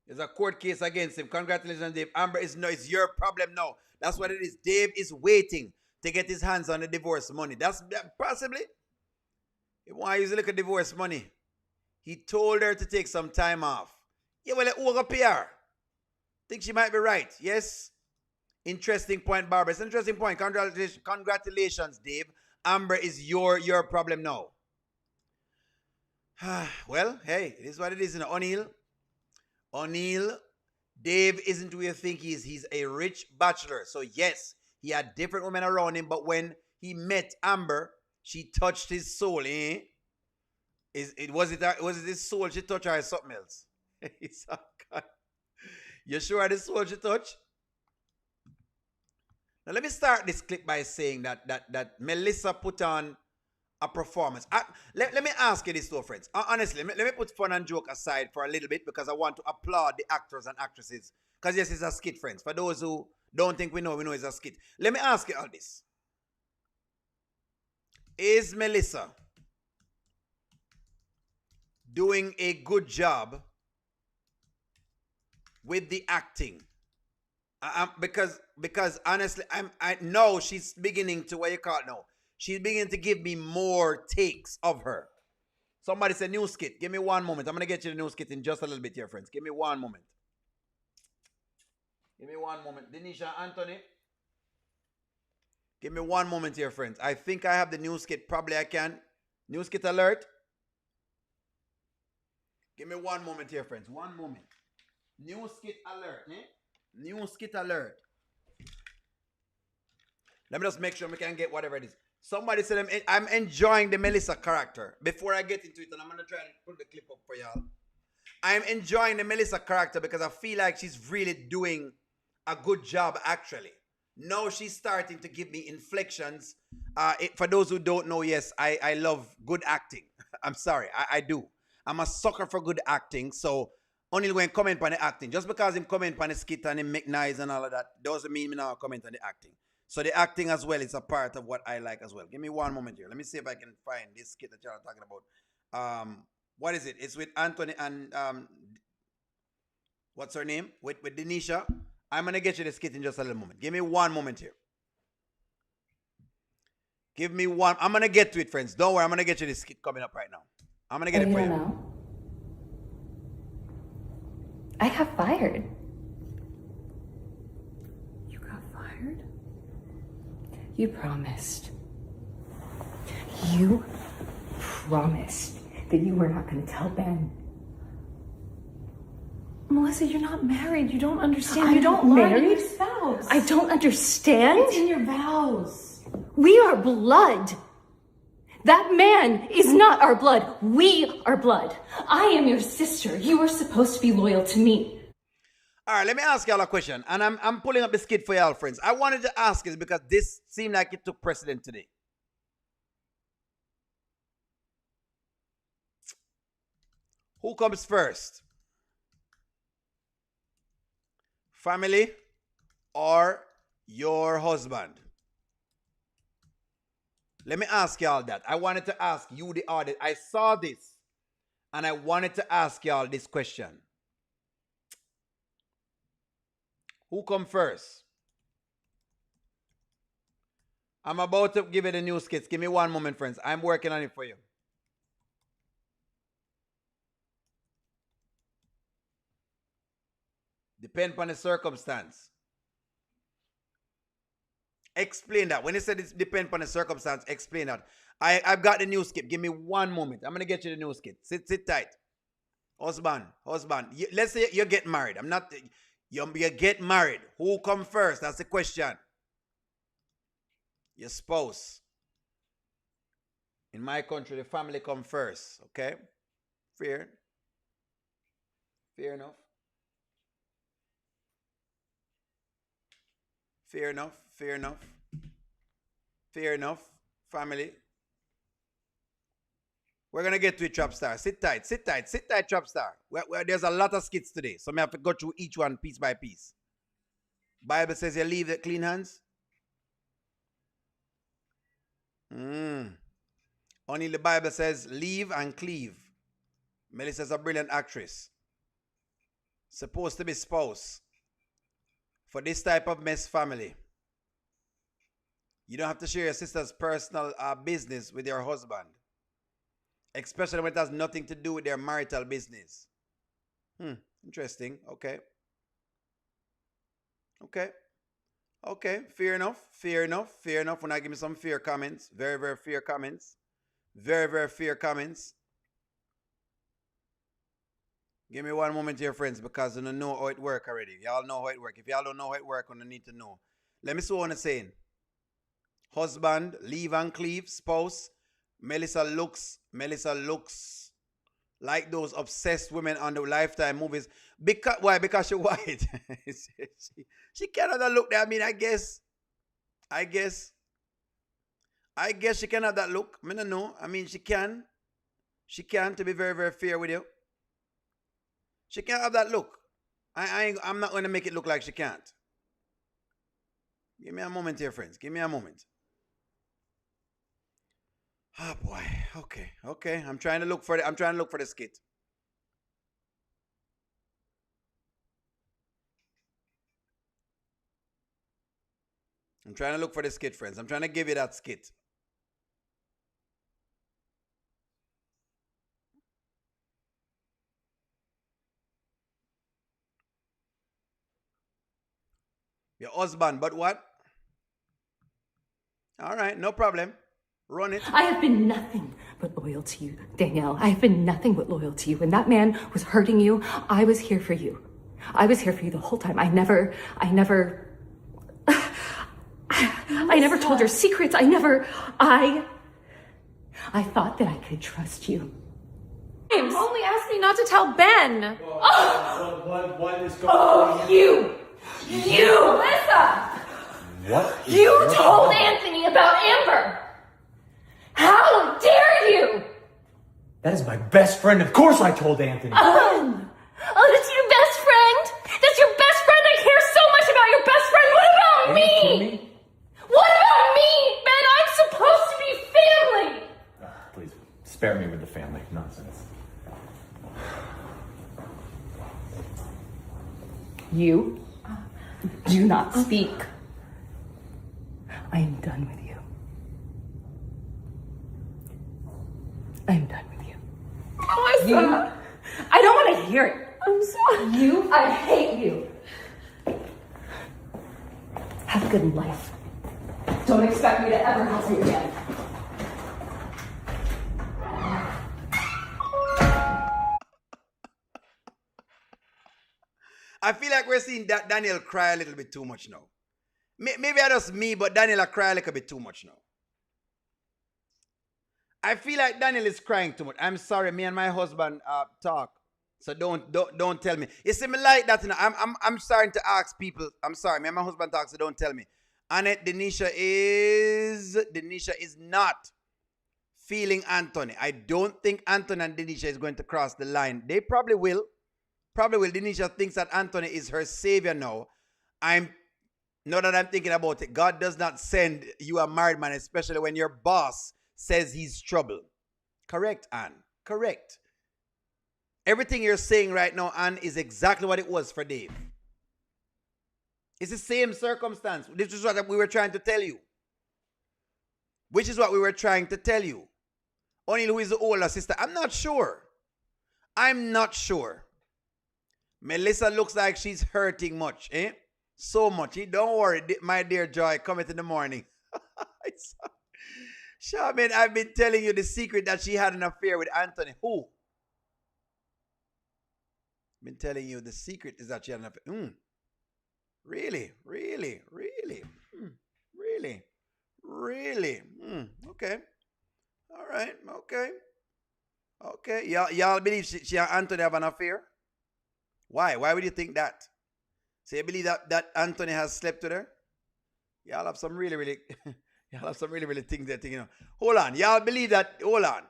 There's a court case against him. Congratulations, Dave. Amber it's your problem now. That's what it is. Dave is waiting to get his hands on the divorce money. That's possibly. He want to use a little divorce money. He told her to take some time off. Yeah, well, it will appear. Think she might be right. Yes. Interesting point, Barbara. It's an interesting point. Congratulations, Dave. Amber is your problem now. Well, hey, it is what it is. O'Neal, Dave isn't who you think he is. He's a rich bachelor. So yes, he had different women around him, but when he met Amber, she touched his soul, eh? Was it his soul she touched or something else? You sure this soul she touched? Now let me start this clip by saying that Melissa put on a performance. Let me ask you this, though, friends. Honestly, let me put fun and joke aside for a little bit because I want to applaud the actors and actresses. Because yes, it's a skit, friends. For those who don't think we know it's a skit. Let me ask you all this. Is Melissa doing a good job with the acting? Because honestly, I know she's beginning to, what you call it now? She's beginning to give me more takes of her. Somebody said new skit. Give me one moment. I'm going to get you the new skit in just a little bit here, friends. Give me one moment. Give me one moment. Denisha, Anthony. Give me one moment here, friends. I think I have the new skit. Probably I can. New skit alert. Give me one moment here, friends. One moment. New skit alert. New skit alert. Let me just make sure we can get whatever it is. Somebody said I'm enjoying the Melissa character. Before I get into it, and I'm going to try and put the clip up for y'all. I'm enjoying the Melissa character because I feel like she's really doing a good job, actually. Now she's starting to give me inflections. For those who don't know, yes, I love good acting. I'm sorry, I do. I'm a sucker for good acting, so only when comment on the acting. Just because him comment on the skit and him make noise and all of that, doesn't mean me now comment on the acting. So the acting as well is a part of what I like as well. Give me one moment here. Let me see if I can find this skit that y'all are talking about. What is it? It's with Anthony and what's her name? With Denisha. I'm going to get you the skit in just a little moment. Give me one moment here. Give me one. I'm going to get to it, friends. Don't worry. I'm going to get you the skit coming up right now. I'm going to get it for you. Know. I got fired. You got fired? You promised. You promised that you were not going to tell Ben. Melissa, you're not married. You don't understand. You don't married marry. your spouse. I don't understand. It's in your vows. We are blood. That man is not our blood. We are blood. I am your sister. You are supposed to be loyal to me. All right, let me ask y'all a question. And I'm pulling up the skit for y'all, friends. I wanted to ask this because this seemed like it took precedent today. Who comes first? Family or your husband? Let me ask y'all that. I wanted to ask you, the audience. I saw this and I wanted to ask y'all this question. Who come first? I'm about to give you the new skits. Give me one moment, friends. I'm working on it for you. Depend upon the circumstance. Explain that. When you said it depend upon the circumstance, explain that. I've got the new skit. Give me one moment. I'm going to get you the new skit. Sit tight. Husband. Let's say you get married. You get married. Who come first? That's the question. Your spouse. In my country, the family come first. Okay? Fair enough. Fair enough. Family. We're going to get to it, Trap Star. Sit tight, Trap Star. There's a lot of skits today, so I have to go through each one piece by piece. Bible says you leave the clean hands. Only the Bible says leave and cleave. Melissa's a brilliant actress. Supposed to be spouse. For this type of mess family. You don't have to share your sister's personal business with your husband. Especially when it has nothing to do with their marital business. Interesting. Okay. Fair enough. When I give me some fair comments. Very, very fair comments. Give me one moment here, friends, because you don't know how it works already. Y'all know how it works. If y'all don't know how it works, you need to know. Let me see what I'm saying. Husband, leave and cleave, spouse. Melissa looks like those obsessed women on the Lifetime movies. Why? Because she's white. she cannot look that. I mean, I guess. I guess she can have that look. I don't know. I mean, she can. She can, to be very, very fair with you. She can have that look. I'm not going to make it look like she can't. Give me a moment here, friends. Give me a moment. Oh boy. Okay. I'm trying to look for the skit. I'm trying to look for the skit, friends. I'm trying to give you that skit. Your husband, but what? All right, no problem. Run it. I have been nothing but loyal to you, Danielle. I have been nothing but loyal to you. When that man was hurting you, I was here for you. I was here for you the whole time. I never told your secrets. I thought that I could trust you. James only asked me not to tell Ben. What is going on? Oh, you, Melissa! What? You told Anthony about Amber! How dare you! That is my best friend. Of course I told Anthony. Oh, that's your best friend? That's your best friend? I care so much about your best friend. What about Are you kidding me? me? What about me, Ben? I'm supposed to be family! Please, spare me with the family nonsense. You do not speak. I am done with you. I am done with you. Melissa! I don't want to hear it. I'm sorry. I hate you. Have a good life. Don't expect me to ever help you again. I feel like we're seeing that Daniel cry a little bit too much now. Maybe I just me, but Daniel I cry a little bit too much now. I feel like Daniel is crying too much. I'm sorry, me and my husband talk. So don't tell me. You see me like that, you know. I'm starting to ask people. I'm sorry, me and my husband talk, so don't tell me. Annette, Denisha is not feeling Anthony. I don't think Anthony and Denisha is going to cross the line. They probably will. Denisha thinks that Anthony is her savior now. Now that I'm thinking about it, God does not send you a married man, especially when your boss says he's trouble. Correct, Ann. Correct. Everything you're saying right now, Ann, is exactly what it was for Dave. It's the same circumstance. This is what we were trying to tell you. Only who is the older sister? I'm not sure. Melissa looks like she's hurting much, eh? So much. Don't worry, my dear Joy, coming in the morning. Charmaine, I've been telling you the secret that she had an affair with Anthony. Who? I've been telling you the secret is that she had an affair. Really? Okay. All right. Okay. Y'all believe she and Anthony have an affair? Why? Why would you think that? So you believe that Anthony has slept with her? Y'all have some really things that you know. Hold on. Y'all believe that? Hold on.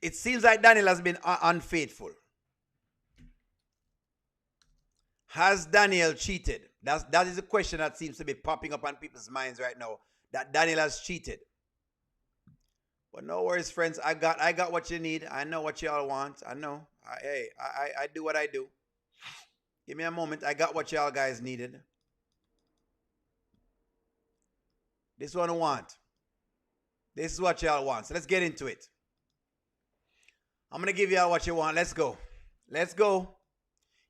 It seems like Daniel has been unfaithful. Has Daniel cheated? That is a question that seems to be popping up on people's minds right now. That Daniel has cheated. But no worries, friends. I got what you need. I know what y'all want. I know. I do what I do. Give me a moment. I got what y'all guys needed. This one I want. This is what y'all want. So let's get into it. I'm going to give y'all what you want. Let's go.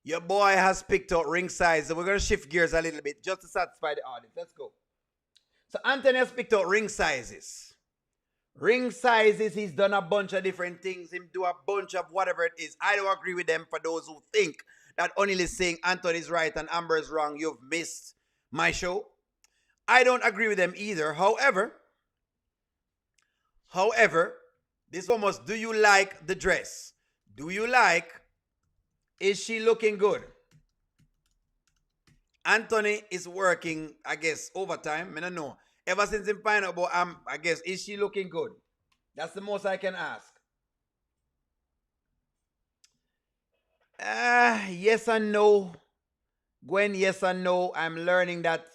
Your boy has picked out ring size. So we're going to shift gears a little bit just to satisfy the audience. Let's go. So Anthony has picked out ring sizes. He's done a bunch of different things. Him do a bunch of whatever it is. I don't agree with them. For those who think that only saying Anthony is right and Amber is wrong, you've missed my show. I don't agree with them either. However, this almost, do you like the dress? Is she looking good? Anthony is working, I guess, overtime. I don't know. Ever since him find out about I guess, is she looking good? That's the most I can ask. Yes and no. Gwen, yes and no. I'm learning that,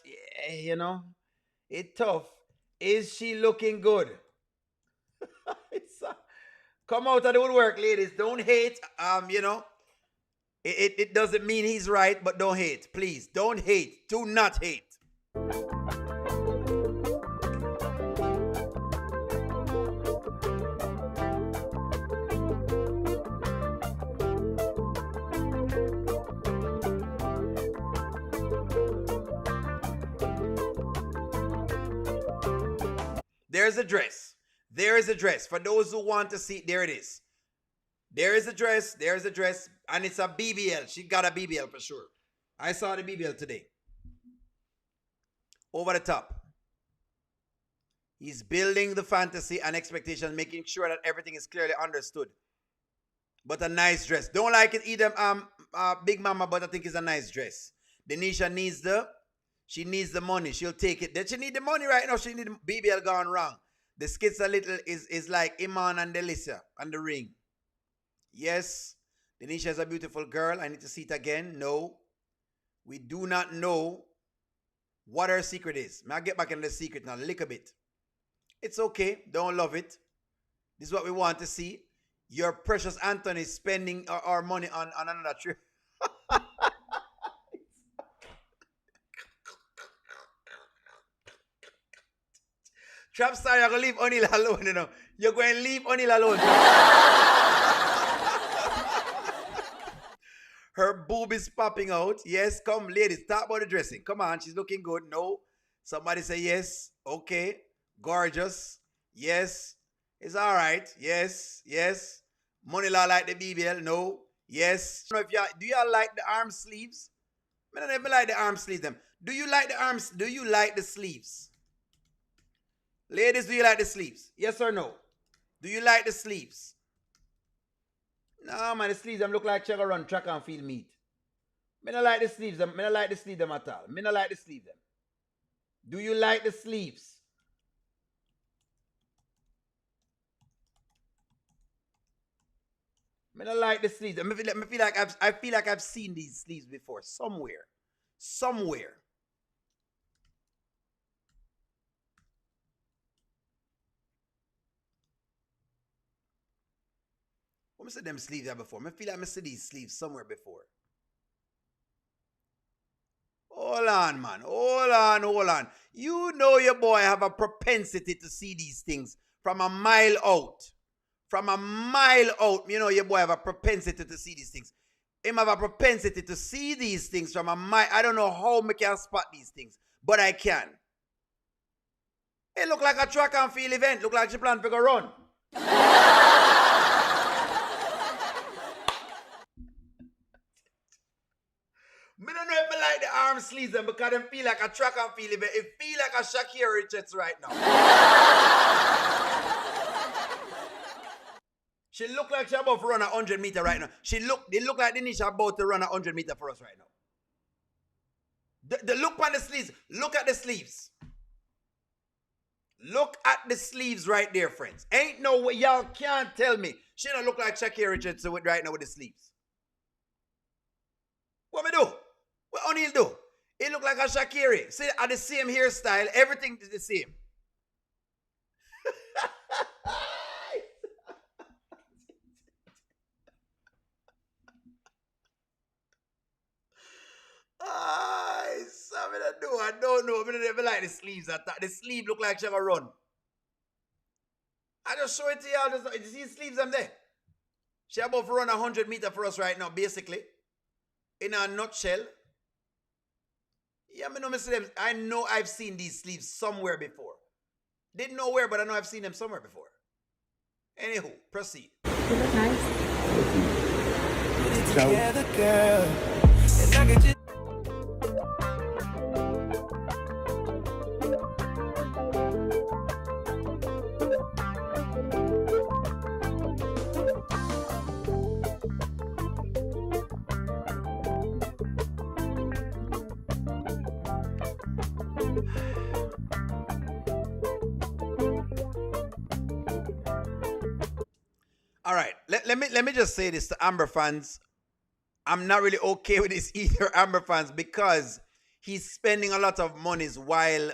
it's tough. Is she looking good? Come out of the woodwork, ladies. Don't hate. It doesn't mean he's right, but don't hate. Please, don't hate. Do not hate. There's a dress. There is a dress. For those who want to see, there it is. There is a dress. There is a dress. And it's a BBL. She got a BBL for sure. I saw the BBL today. Over the top. He's building the fantasy and expectation, making sure that everything is clearly understood. But a nice dress. Don't like it either, Big Mama, but I think it's a nice dress. Denisha she needs the money. She'll take it. Does she need the money right now? She need the BBL gone wrong. The skits a little is like Iman and Delicia and the ring. Yes, Denisha is a beautiful girl. I need to see it again. No, we do not know what her secret is. I'll get back in the secret now a little bit. It's okay. Don't love it. This is what we want to see. Your precious Anthony spending our money on another trip. Trap star, you're going to leave O'Neal alone, You're going to leave O'Neal alone. Her boob is popping out. Yes, come, ladies, talk about the dressing. Come on, she's looking good. No. Somebody say yes. Okay. Gorgeous. Yes. It's all right. Yes. Yes. Money law like the BBL. No. Yes. Do y'all like the arm sleeves? I don't even like the arm sleeves. Them. Do you like the arms? Do you like the sleeves? Ladies, do you like the sleeves? Yes or no? Do you like the sleeves? No, man, the sleeves them look like Chugga run track and field meat. Me not like the sleeves them. Me not like the sleeves them at all. Me not like the sleeves them. Do you like the sleeves? Me not like the sleeves. I feel like I've seen these sleeves before somewhere. Somewhere. I see them sleeves there before. I feel like I see these sleeves somewhere before. Hold on, man. Hold on. You know your boy have a propensity to see these things from a mile out. From a mile out. You know your boy have a propensity to see these things. Him have a propensity to see these things from a mile. I don't know how I can spot these things, but I can. It look like a track and field event. Look like she plan to go run. Me don't know if I like the arm sleeves them because them feel like a track and field event. It feel like a Shakira Richards right now. She look like she about to run 100 meter right now. They look like Denisha about to run 100 meter for us right now. The look on the sleeves. Look at the sleeves. Look at the sleeves right there, friends. Ain't no way. Y'all can't tell me. She don't look like Shakira Richards right now with the sleeves. What me do? What O'Neal do? It look like a Shakira. See, at the same hairstyle, everything is the same. I don't know. I never like the sleeves. The sleeve look like she gonna run. I just show it to y'all. You see the sleeves them there? She about to run 100 meter for us right now, basically. In a nutshell. Yeah, I know I've seen these sleeves somewhere before. Didn't know where, but I know I've seen them somewhere before. Anywho, proceed. You look nice. Together, girl. And I could just let me just say this to Amber fans. I'm not really okay with this either, Amber fans, because he's spending a lot of monies while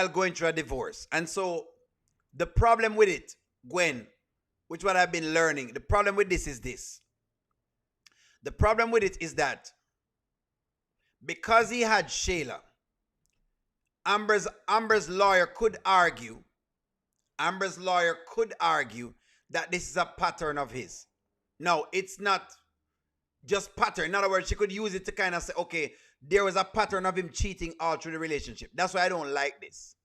going through a divorce. And so the problem with it, Gwen, which what I've been learning, the problem with this is this. The problem with it is that because he had Shayla, Amber's lawyer could argue that this is a pattern of his. No, it's not just pattern. In other words, she could use it to kind of say, okay, there was a pattern of him cheating all through the relationship. That's why I don't like this.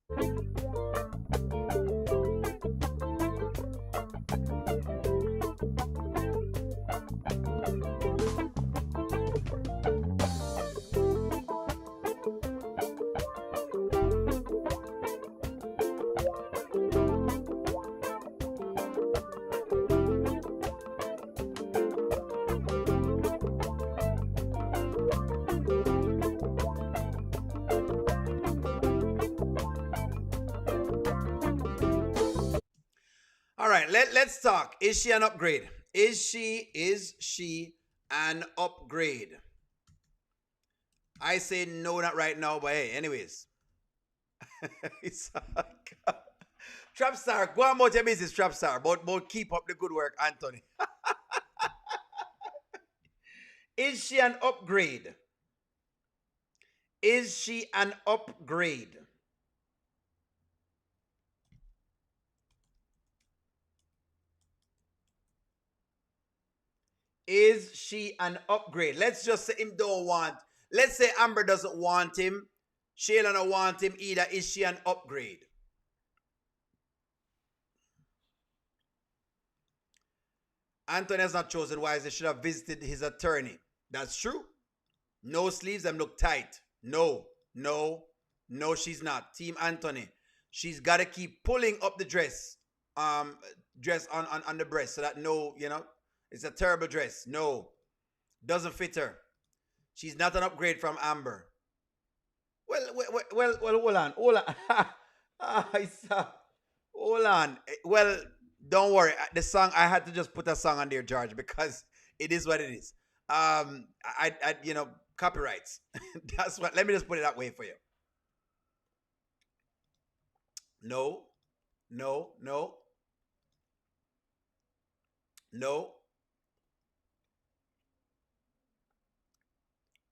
All right, let's talk. Is she an upgrade? Is she an upgrade? I say no, not right now, but hey, anyways. Trap Star, go on about your business, Trap Star. But keep up the good work, Anthony. Is she an upgrade? Is she an upgrade? Is she an upgrade? Let's just say him don't want. Let's say Amber doesn't want him. Shayla don't want him either. Is she an upgrade? Anthony has not chosen wisely. Should have visited his attorney. That's true. No sleeves, them look tight. No, she's not. Team Anthony. She's got to keep pulling up the dress. Dress on the breast so that it's a terrible dress. No. Doesn't fit her. She's not an upgrade from Amber. Well, hold on. Hold on. Well, don't worry. The song, I had to just put a song on there, George, because it is what it is. Copyrights. That's what, let me just put it that way for you. No.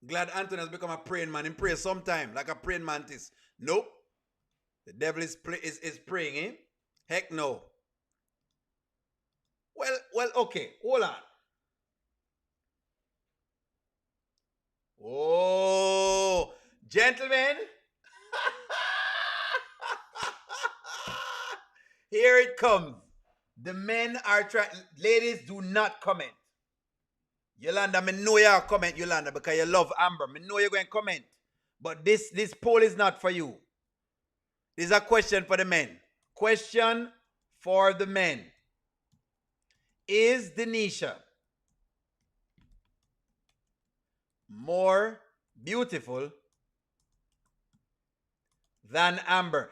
Glad Anthony has become a praying man. He prays sometime, like a praying mantis. Nope. The devil is praying, eh? Heck no. Well, okay. Hold on. Oh, gentlemen. Here it comes. The men are trying. Ladies, do not comment. Yolanda, me know you'll comment, Yolanda, because you love Amber. Me know you're going to comment. But this poll is not for you. This is a question for the men. Question for the men. Is Denisha more beautiful than Amber?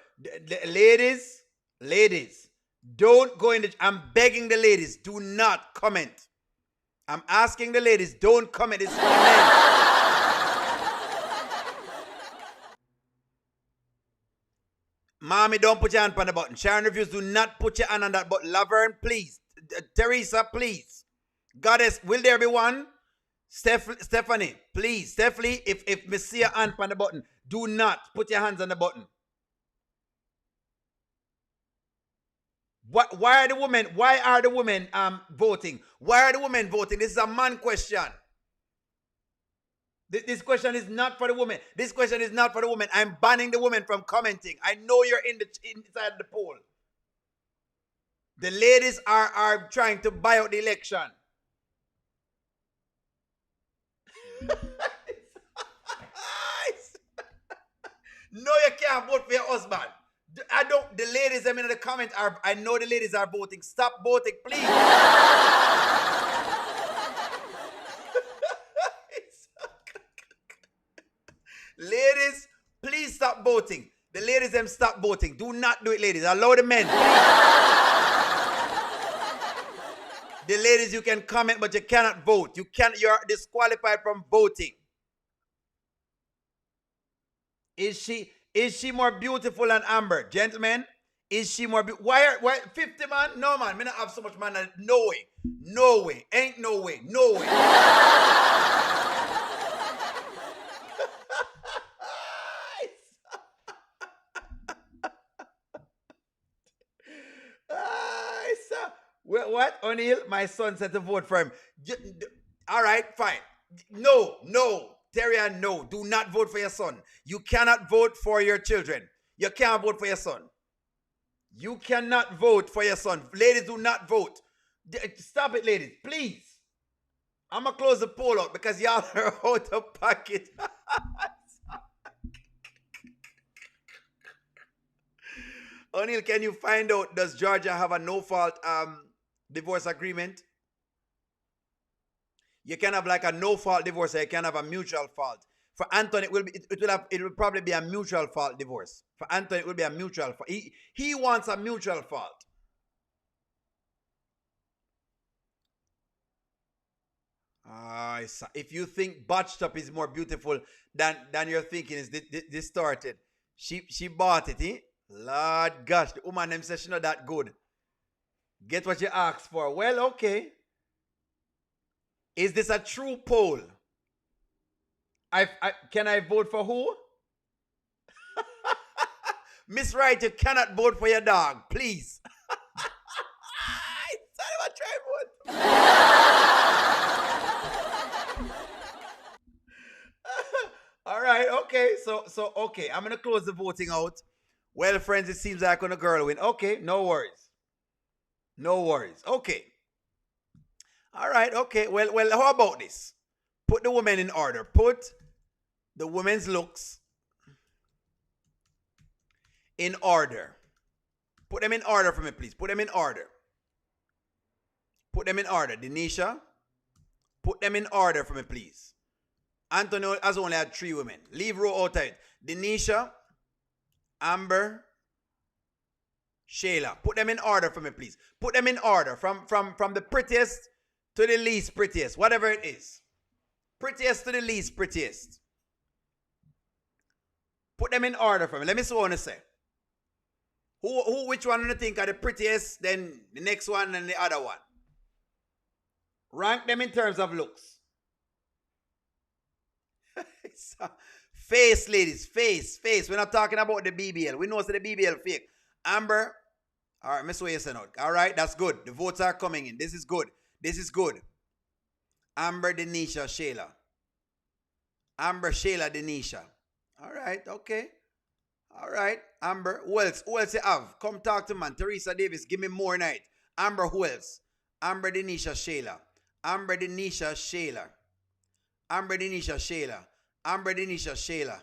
Ladies, don't go in the... I'm begging the ladies, do not comment. I'm asking the ladies, don't comment. It's for the men. Mommy, don't put your hand on the button. Sharon Reviews, do not put your hand on that button. Laverne, please. Teresa, please. Goddess, will there be one? Stephanie, please. Stephanie, if me see your hand on the button, do not put your hands on the button. Why are the women voting? Why are the women voting? This is a man question. This question is not for the women. This question is not for the women. I'm banning the women from commenting. I know you're inside the poll. The ladies are trying to buy out the election. No, you can't vote for your husband. The ladies in the comment I know the ladies are voting. Stop voting, please. Ladies, please stop voting. The ladies them stop voting. Do not do it, ladies. Allow the men. The ladies, you can comment, but you cannot vote. You're disqualified from voting. Is she more beautiful than Amber? Gentlemen, is she more beautiful? Why 50 man? No man, me not have so much man. No way. No way. Ain't no way. No way. What? O'Neal, my son said to vote for him. All right, fine. No. Terrian, no. Do not vote for your son. You cannot vote for your children. You can't vote for your son. You cannot vote for your son. Ladies, do not vote. Stop it, ladies. Please. I'm going to close the poll out because y'all are out of pocket. O'Neal, can you find out, does Georgia have a no-fault divorce agreement? You can have like a no-fault divorce, or you can have a mutual fault. For Anthony, it will probably be a mutual fault divorce. For Anthony, it will be a mutual fault. He wants a mutual fault. If you think botched up is more beautiful than you're thinking, is distorted. She bought it, eh? Lord gosh, the woman them says she not that good. Get what you asked for. Well, okay. Is this a true poll? Can I vote for who? Miss Wright, you cannot vote for your dog, please. All right, okay. So okay, I'm gonna close the voting out. Well, friends, it seems like when a girl win. Okay, no worries. No worries. Okay. All right, okay. Well, how about this? Put the women in order. Put the women's looks in order. Put them in order for me, please. Put them in order. Put them in order. Denisha, put them in order for me, please. Antonio has only had 3 women. Leave row out of it. Denisha, Amber, Shayla. Put them in order for me, please. Put them in order from the prettiest to the least prettiest, whatever it is. Prettiest to the least prettiest. Put them in order for me. Let me see what I want to say. Which one do you think are the prettiest, then the next one, and the other one? Rank them in terms of looks. Face, ladies, face. We're not talking about the BBL. We know the BBL fake. Amber, all right, Miss Wason out. All right, that's good. The votes are coming in. This is good. Amber, Denisha, Shayla. Amber, Shayla, Denisha. All right, okay. All right, Amber. Who else you have? Come talk to man. Teresa Davis, give me more night. Amber, who else? Amber, Denisha, Shayla. Amber, Denisha, Shayla. Amber, Denisha, Shayla. Amber, Denisha, Shayla.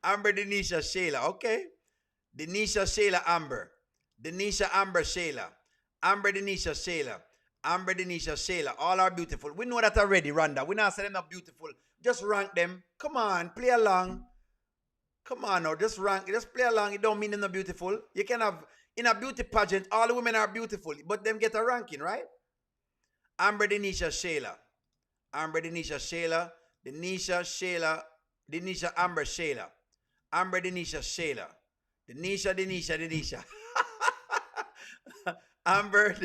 Amber, Denisha, Shayla. Okay. Denisha, Shayla, Amber. Denisha, Amber, Shayla. Amber, Denisha, Shayla. Amber, Denisha, Shayla. All are beautiful. We know that already, Rhonda. We're not saying they're not beautiful. Just rank them. Come on, play along. Come on now, just play along. It don't mean they're not beautiful. You can have, in a beauty pageant, all the women are beautiful, but them get a ranking, right? Amber, Denisha, Shayla. Amber, Denisha, Shayla. Denisha, Shayla. Denisha, Amber, Shayla. Amber, Denisha, Shayla. Denisha. Amber,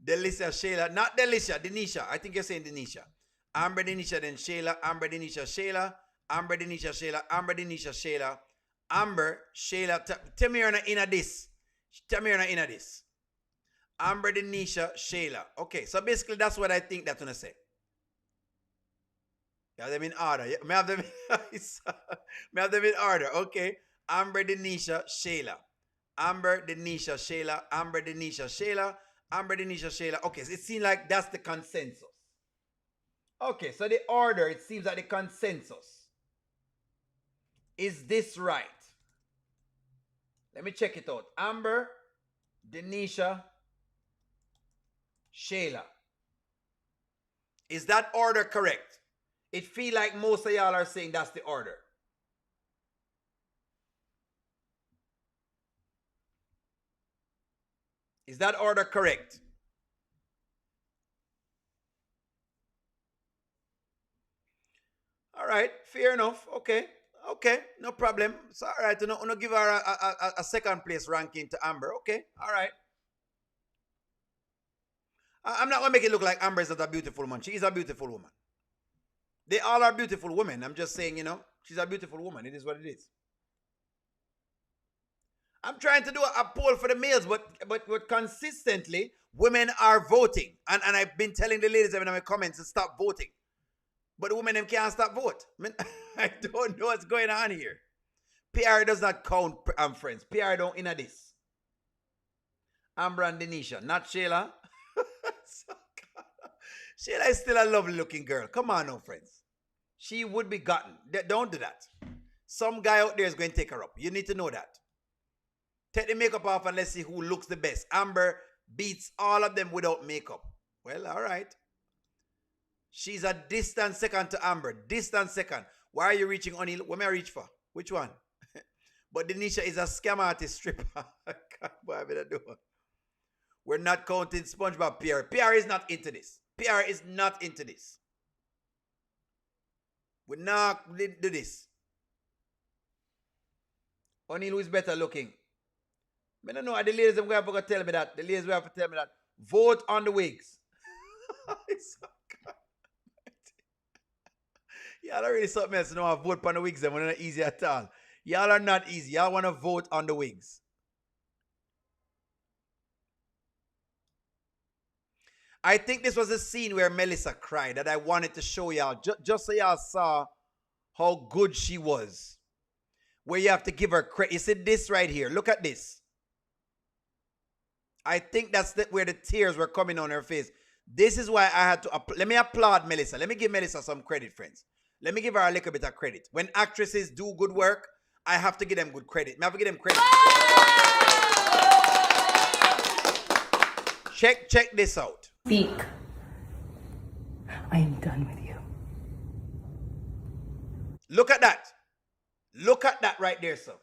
Delisha, Shayla. Not Delisha, Denisha. I think you're saying Denisha. Amber, Denisha, then Shayla. Amber, Denisha, Shayla. Amber, Denisha, Shayla. Amber, Denisha, Shayla. Amber, Shayla. Tell me you're not in this. Tell me you're not in this. Amber, Denisha, Shayla. Okay, so basically that's what I think that's going to say. You have them in order. May have them in order. Okay. Amber, Denisha, Shayla. Amber, Denisha, Shayla. Amber, Denisha, Shayla. Amber, Denisha, Shayla. Okay, so it seems like that's the consensus. Okay, so the order, it seems like the consensus. Is this right? Let me check it out. Amber, Denisha, Shayla. Is that order correct? It feel like most of y'all are saying that's the order. Is that order correct? All right, fair enough. Okay, no problem. It's all right. No give her a second place ranking to Amber. Okay, all right. I'm not gonna make it look like Amber is not a beautiful woman. She is a beautiful woman. They all are beautiful women. I'm just saying, she's a beautiful woman. It is what it is. I'm trying to do a poll for the males, but consistently women are voting, and I've been telling the ladies in my comments to stop voting. But the women them can't stop vote. I mean, I don't know what's going on here. PR does not count, friends. PR don't inna this. Amber and Denisha, not Shayla. Shayla is still a lovely looking girl. Come on now, friends. She would be gotten. Don't do that. Some guy out there is going to take her up. You need to know that. Take the makeup off and let's see who looks the best. Amber beats all of them without makeup. Well, all right. She's a distant second to Amber. Distant second. Why are you reaching on? What may I reach for? Which one? But Denisha is a scam artist stripper. I can't believe I do. We're not counting SpongeBob PR. PR is not into this. PR is not into this. We're not do this. O'Neal, who is better looking? I don't know. The ladies have got to tell me that. The ladies will have to tell me that. Vote on the wigs. Y'all are really something else. No, I vote on the wigs. They're not easy at all. Y'all are not easy. Y'all want to vote on the wigs. I think this was a scene where Melissa cried that I wanted to show y'all. Just so y'all saw how good she was. Where you have to give her credit. You see this right here. Look at this. I think that's where the tears were coming on her face. This is why I had to... Let me applaud Melissa. Let me give Melissa some credit, friends. Let me give her a little bit of credit. When actresses do good work, I have to give them good credit. I have to give them credit. Check this out. Speak. I am done with you. Look at that. Look at that right there, sir.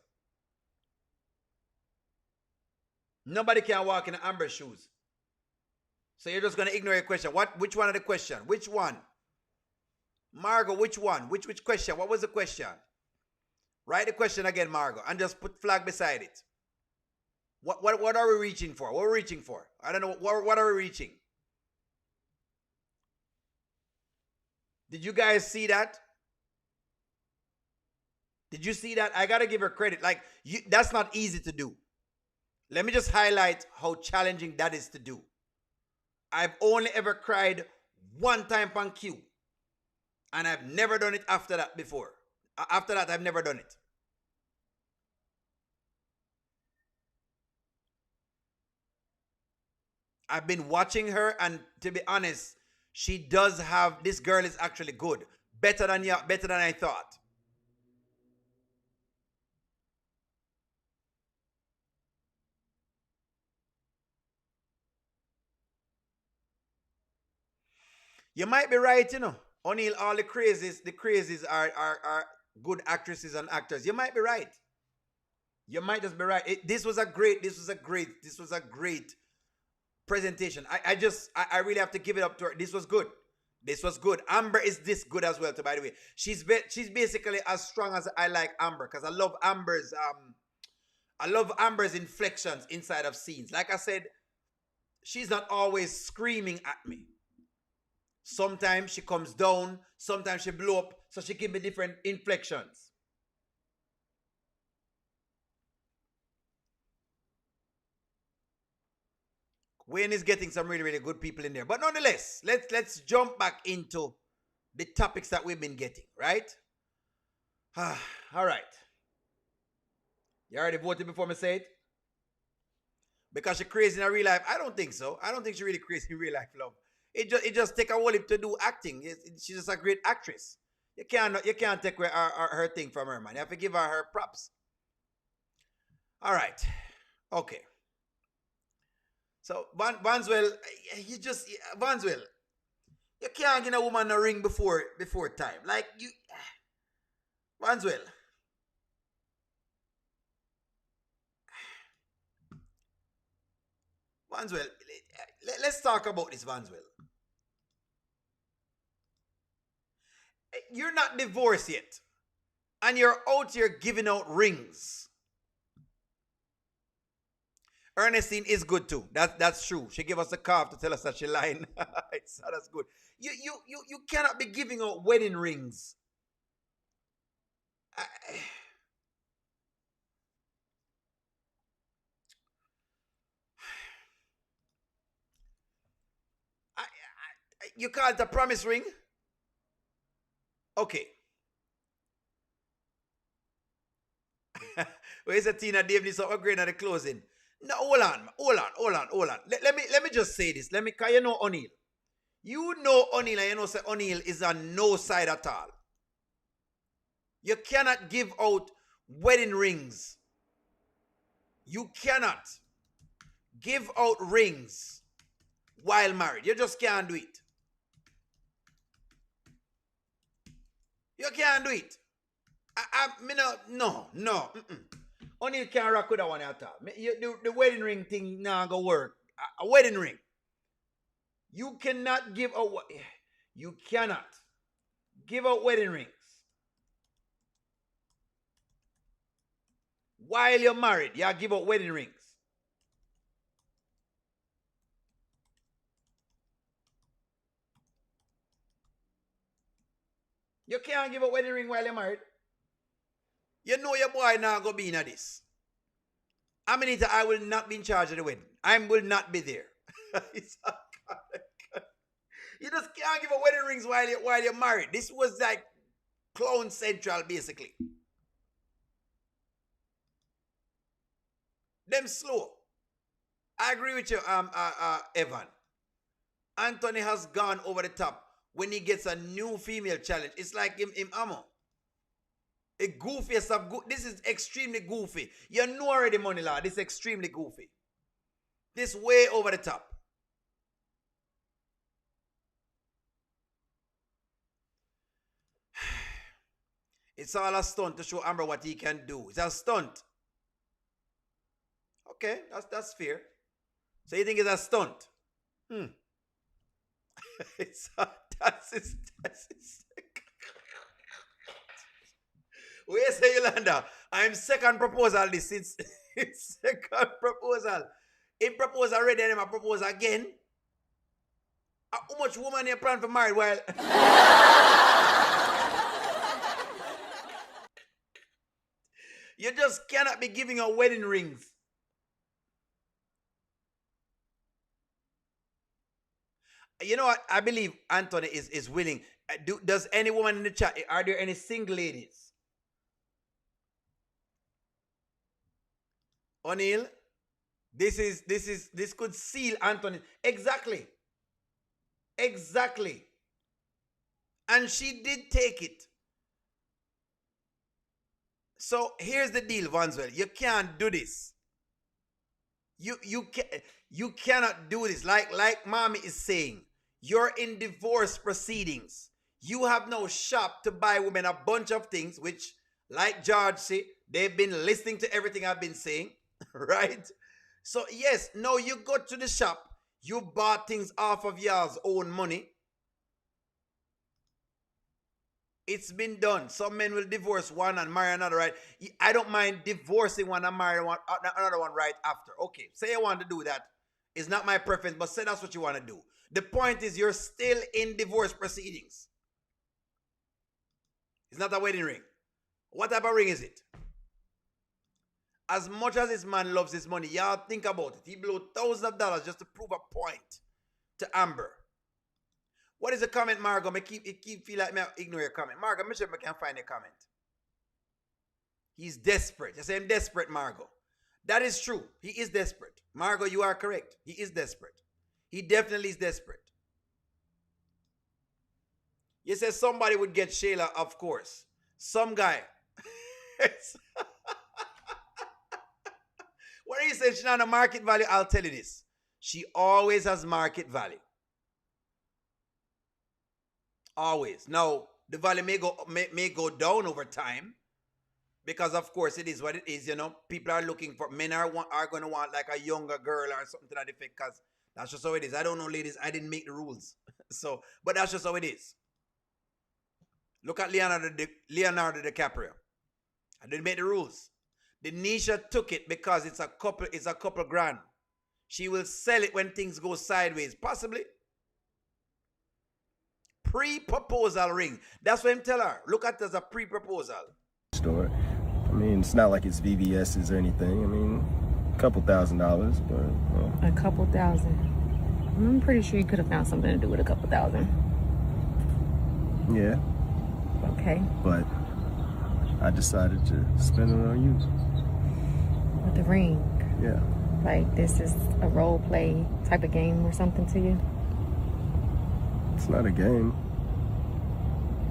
Nobody can walk in Amber's shoes. So you're just going to ignore your question. Which one of the question? Which one? Margot, which one? Which question? What was the question? Write the question again, Margot, and just put flag beside it. What are we reaching for? What are we reaching for? I don't know. What are we reaching? Did you guys see that? Did you see that? I got to give her credit. Like, that's not easy to do. Let me just highlight how challenging that is to do. I've only ever cried one time on cue. And I've never done it after that before. After that, I've never done it. I've been watching her, and to be honest, she does have... This girl is actually good. Better than I thought. You might be right, O'Neal, all the crazies are good actresses and actors. You might be right. You might just be right. This was a great presentation. I really have to give it up to her. This was good. This was good. Amber is this good as well, too, by the way. She's basically as strong as I like Amber, because I love Amber's inflections inside of scenes. Like I said, she's not always screaming at me. Sometimes she comes down, sometimes she blow up, so she give me different inflections. Wayne is getting some really, really good people in there. But nonetheless, let's jump back into the topics that we've been getting, right? All right. You already voted before me say it? Because she's crazy in real life? I don't think so. I don't think she's really crazy in real life, love. It just take a whole heap to do acting. She's just a great actress. You can't take away her thing from her, man. You have to give her props. All right. Okay. So, Vanswell, Vanswell, you can't give a woman a ring before time. Like, Vanswell. Vanswell, let's talk about this, Vanswell. You're not divorced yet, and you're out here giving out rings. Ernestine is good too. That's true. She gave us a cough to tell us that she lying. That's good. You cannot be giving out wedding rings. You call it a promise ring? Okay. Where's the Tina Dave needs to upgrade at the closing? No, hold on. Let me just say this. Cause you know O'Neal. You know O'Neal, and you know say O'Neal is on no side at all. You cannot give out wedding rings. You cannot give out rings while married. You just can't do it. You can't do it. No. O'Neal can't rock with that one at all. The wedding ring thing not gonna work. A wedding ring. You cannot give out. You cannot give out wedding rings while you're married. You give out wedding rings. You can't give a wedding ring while you're married. You know your boy now go be in this. I will not be in charge of the wedding. I will not be there. You just can't give a wedding rings while you're married. This was like Clown Central, basically. Them slow. I agree with you, Evan. Anthony has gone over the top when he gets a new female challenge. It's like him ammo. A goofiest of this is extremely goofy. You know already, Money Lord. This is extremely goofy. This way over the top. It's all a stunt to show Amber what he can do. It's a stunt. Okay, that's fair. So you think it's a stunt? That's his. Where say Yolanda? I'm second proposal this. It's second proposal. He proposed already and I propose again. How much woman you plan for married while? You just cannot be giving out wedding rings. You know what? I believe Anthony is willing. Does any woman in the chat, are there any single ladies? O'Neal, this could seal Anthony. Exactly. And she did take it. So here's the deal, Vanswell. You can't do this. You cannot do this. Like Mommy is saying, you're in divorce proceedings. You have no shop to buy women a bunch of things, which, like George said, they've been listening to everything I've been saying, right? So yes, no, you go to the shop, you bought things off of y'all's own money. It's been done. Some men will divorce one and marry another, right? I don't mind divorcing one and marry another one right after. Okay, say you want to do that. It's not my preference, but say that's what you want to do. The point is you're still in divorce proceedings. It's not a wedding ring. What type of ring is it? As much as this man loves his money, y'all think about it. He blew thousands of dollars just to prove a point to Amber. What is the comment, Margot? I keep feel like I ignore your comment. Margot, make sure I can find a comment. He's desperate. I say I'm desperate, Margot. That is true. He is desperate. Margot, you are correct. He is desperate. He definitely is desperate. You said somebody would get Shayla, of course. Some guy. What are you saying? She's not a market value? I'll tell you this. She always has market value. Always. Now, the value may go down over time, Because of course it is what it is, you know. People are looking for men are going to want like a younger girl or something to that effect. Because that's just how it is. I don't know, ladies. I didn't make the rules, so but that's just how it is. Look at Leonardo DiCaprio. I didn't make the rules. Denisha took it because it's a couple grand. She will sell it when things go sideways, possibly. Pre-proposal ring. That's what I'm telling her. Look at it as a pre-proposal. Store. I mean, it's not like it's VVS's or anything. I mean, a couple $1,000s, but A couple thousand. I'm pretty sure you could have found something to do with a couple thousand. yeah. Okay. But I decided to spend it on you. With the ring. Yeah. Like this is a role play type of game or something to you? It's not a game.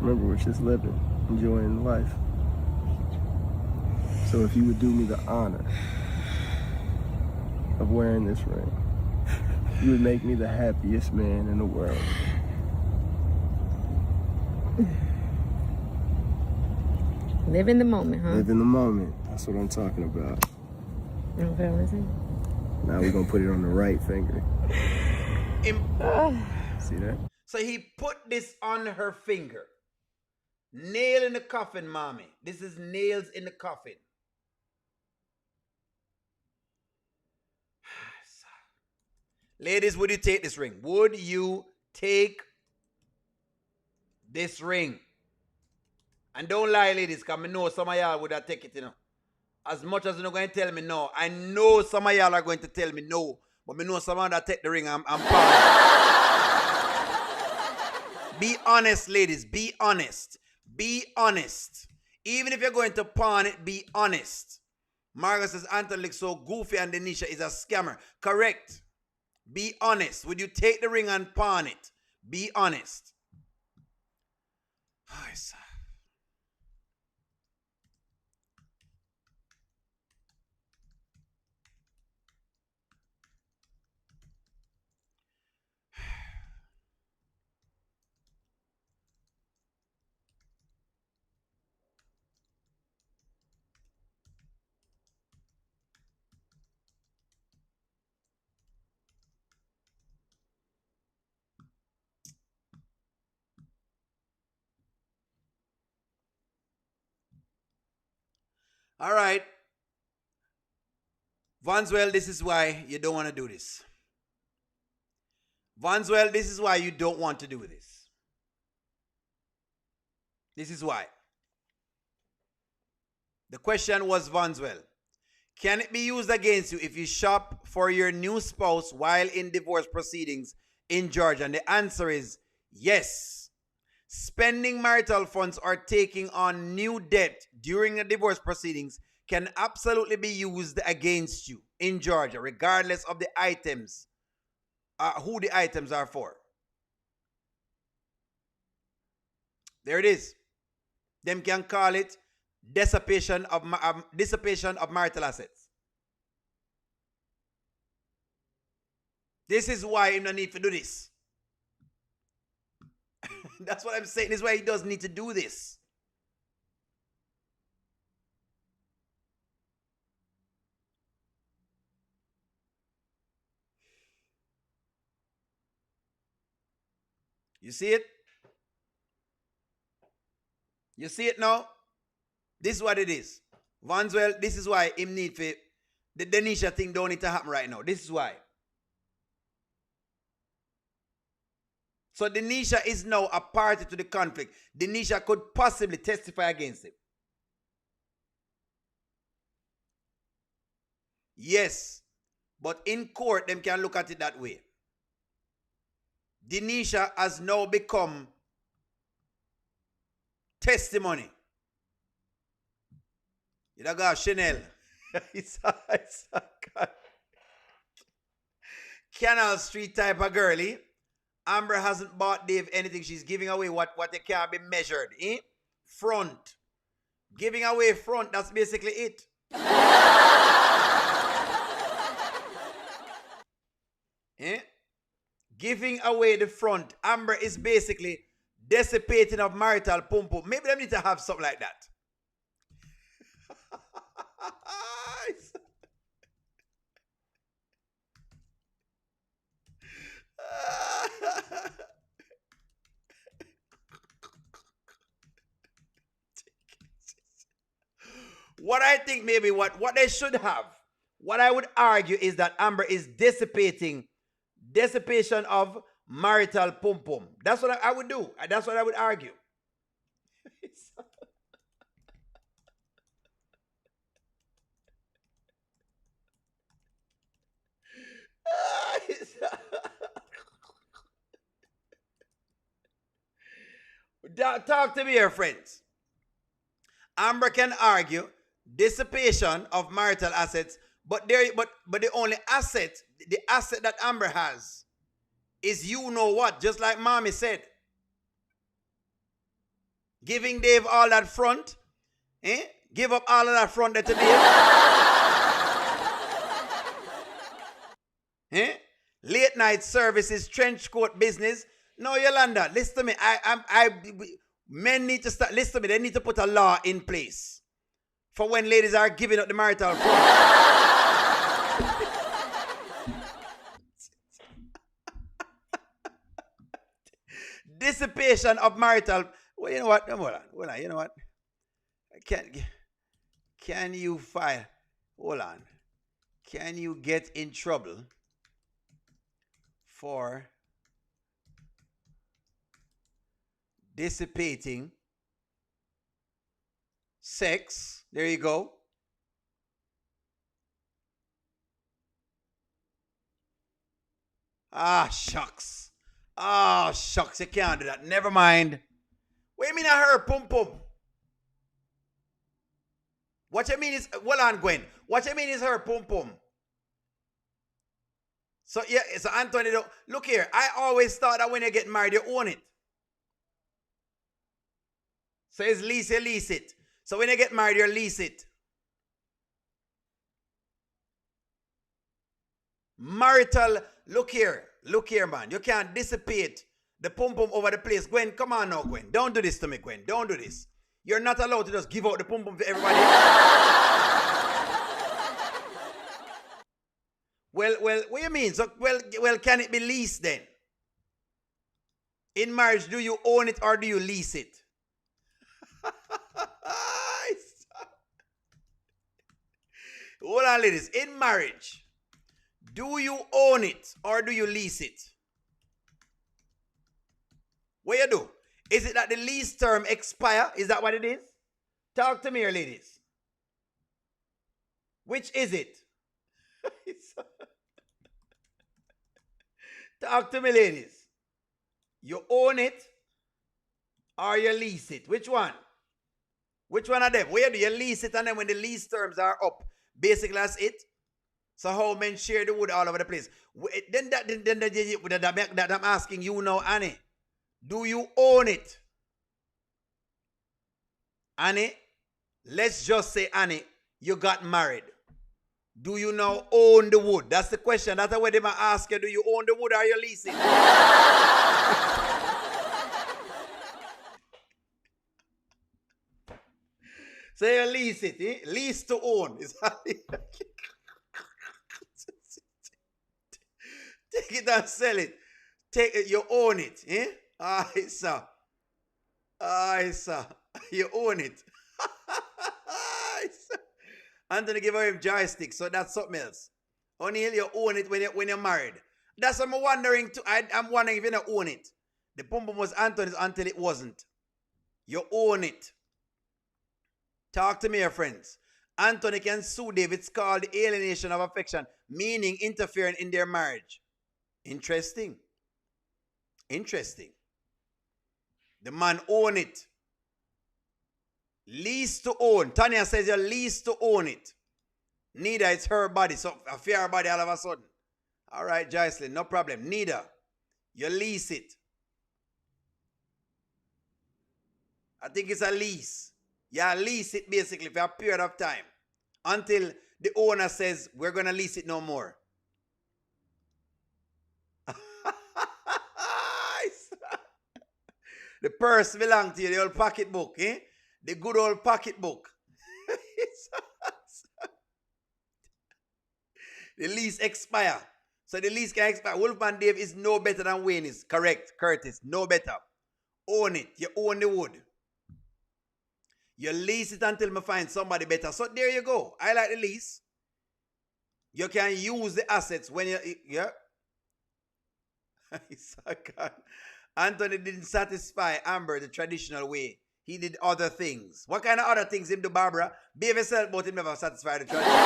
Remember, we're just living, enjoying life. So if you would do me the honor of wearing this ring, you would make me the happiest man in the world. Live in the moment, huh? Live in the moment. That's what I'm talking about. You know what I'm saying? Now we're gonna put it on the right finger. See that? So he put this on her finger. Nail in the coffin, mommy. This is nails in the coffin. Ladies, would you take this ring? Would you take this ring? And don't lie, ladies, because I know some of y'all would have taken it, you know. As much as you're not going to tell me no, I know some of y'all are going to tell me no. But I know someone that take the ring, I'm pawn. Be honest, ladies. Be honest. Be honest. Even if you're going to pawn it, be honest. Margaret says Anthony looks so goofy and Denisha is a scammer. Correct. Be honest. Would you take the ring and pawn it? Be honest. Oh, sir. All right. Vanswell, this is why you don't want to do this. Vanswell, this is why you don't want to do this. This is why. The question was, Vanswell, can it be used against you if you shop for your new spouse while in divorce proceedings in Georgia? And the answer is yes. Spending marital funds or taking on new debt during the divorce proceedings can absolutely be used against you in Georgia, regardless of the items, who the items are for. There it is. Them can call it dissipation of marital assets. This is why he don't need to do this. That's what I'm saying. This is why he doesn't need to do this. You see it? You see it now? This is what it is. Vanswell, this is why him need for the Denisha thing don't need to happen right now. This is why. So Denisha is now a party to the conflict. Denisha could possibly testify against it. Yes. But in court, them can look at it that way. Denisha has now become testimony. You don't got Chanel. it's a Canal Street type of girlie. Amber hasn't bought Dave anything. She's giving away what they can't be measured. Front. Giving away front, that's basically it. Giving away the front. Amber is basically dissipating of marital pum pum. Maybe they need to have something like that. What I think maybe what they should have, what I would argue is that Amber is dissipation of marital pum pum. That's what I would do. That's what I would argue. Talk to me here, friends. Amber can argue dissipation of marital assets, but the only asset, the asset that Amber has is you know what, just like mommy said. Giving Dave all that front, give up all of that front that to Dave. Late night services, trench coat business. No, Yolanda, listen to me. Men need to start, listen to me, they need to put a law in place for when ladies are giving up the marital front. Dissipation of marital. Well, you know what? Hold on. You know what? Can you file? Hold on. Can you get in trouble for dissipating sex? There you go. Shucks. Shucks. You can't do that. Never mind. What do you mean I heard pum pum? What you mean is, hold on, Gwen. What you mean is her pum pum? So yeah, so Anthony, look here. I always thought that when you get married, you own it. So it's lease, you lease it. So when you get married, you lease it. Marital, look here, man. You can't dissipate the pum pum over the place. Gwen, come on now, Gwen. Don't do this to me, Gwen. Don't do this. You're not allowed to just give out the pum pum to everybody. Well, what do you mean? So, well, can it be leased then? In marriage, do you own it or do you lease it? Hold on, ladies. In marriage, do you own it or do you lease it? What you do? Is it that the lease term expire? Is that what it is? Talk to me here, ladies. Which is it? Talk to me, ladies. You own it or you lease it? Which one? Which one of them? Where do you lease it and then when the lease terms are up, basically that's it? So how men share the wood all over the place. Then that I'm asking you now, Annie. Do you own it? Annie, let's just say, Annie, you got married. Do you now own the wood? That's the question. That's the way they might ask you. Do you own the wood or you lease it? So you lease it, eh? Lease to own. Take it and sell it. Take it, you own it, eh? Aye, sir. You own it. Aye, sir. Anthony give him joystick, so that's something else. O'Neal, you own it when you're married. That's what I'm wondering too. I'm wondering if you don't own it. The pum pum was Anthony's until it wasn't. You own it. Talk to me, your friends. Anthony can sue David. It's called the alienation of affection, meaning interfering in their marriage. Interesting. The man own it. Lease to own. Tanya says you lease to own it. Neither it's her body. So I fear her body all of a sudden. All right, Jocelyn, no problem. Neither. You lease it. I think it's a lease. You lease it basically for a period of time. Until the owner says, we're going to lease it no more. The purse belongs to you, the old pocketbook, eh? The good old pocketbook. The lease expire. So the lease can expire. Wolfman Dave is no better than Wayne is. Correct, Curtis. No better. Own it. You own the wood. You lease it until me find somebody better. So there you go. I like the lease. You can use the assets when you, yeah. Anthony didn't satisfy Amber the traditional way. He did other things. What kind of other things him do, Barbara? Behave yourself, but him never satisfied the traditional.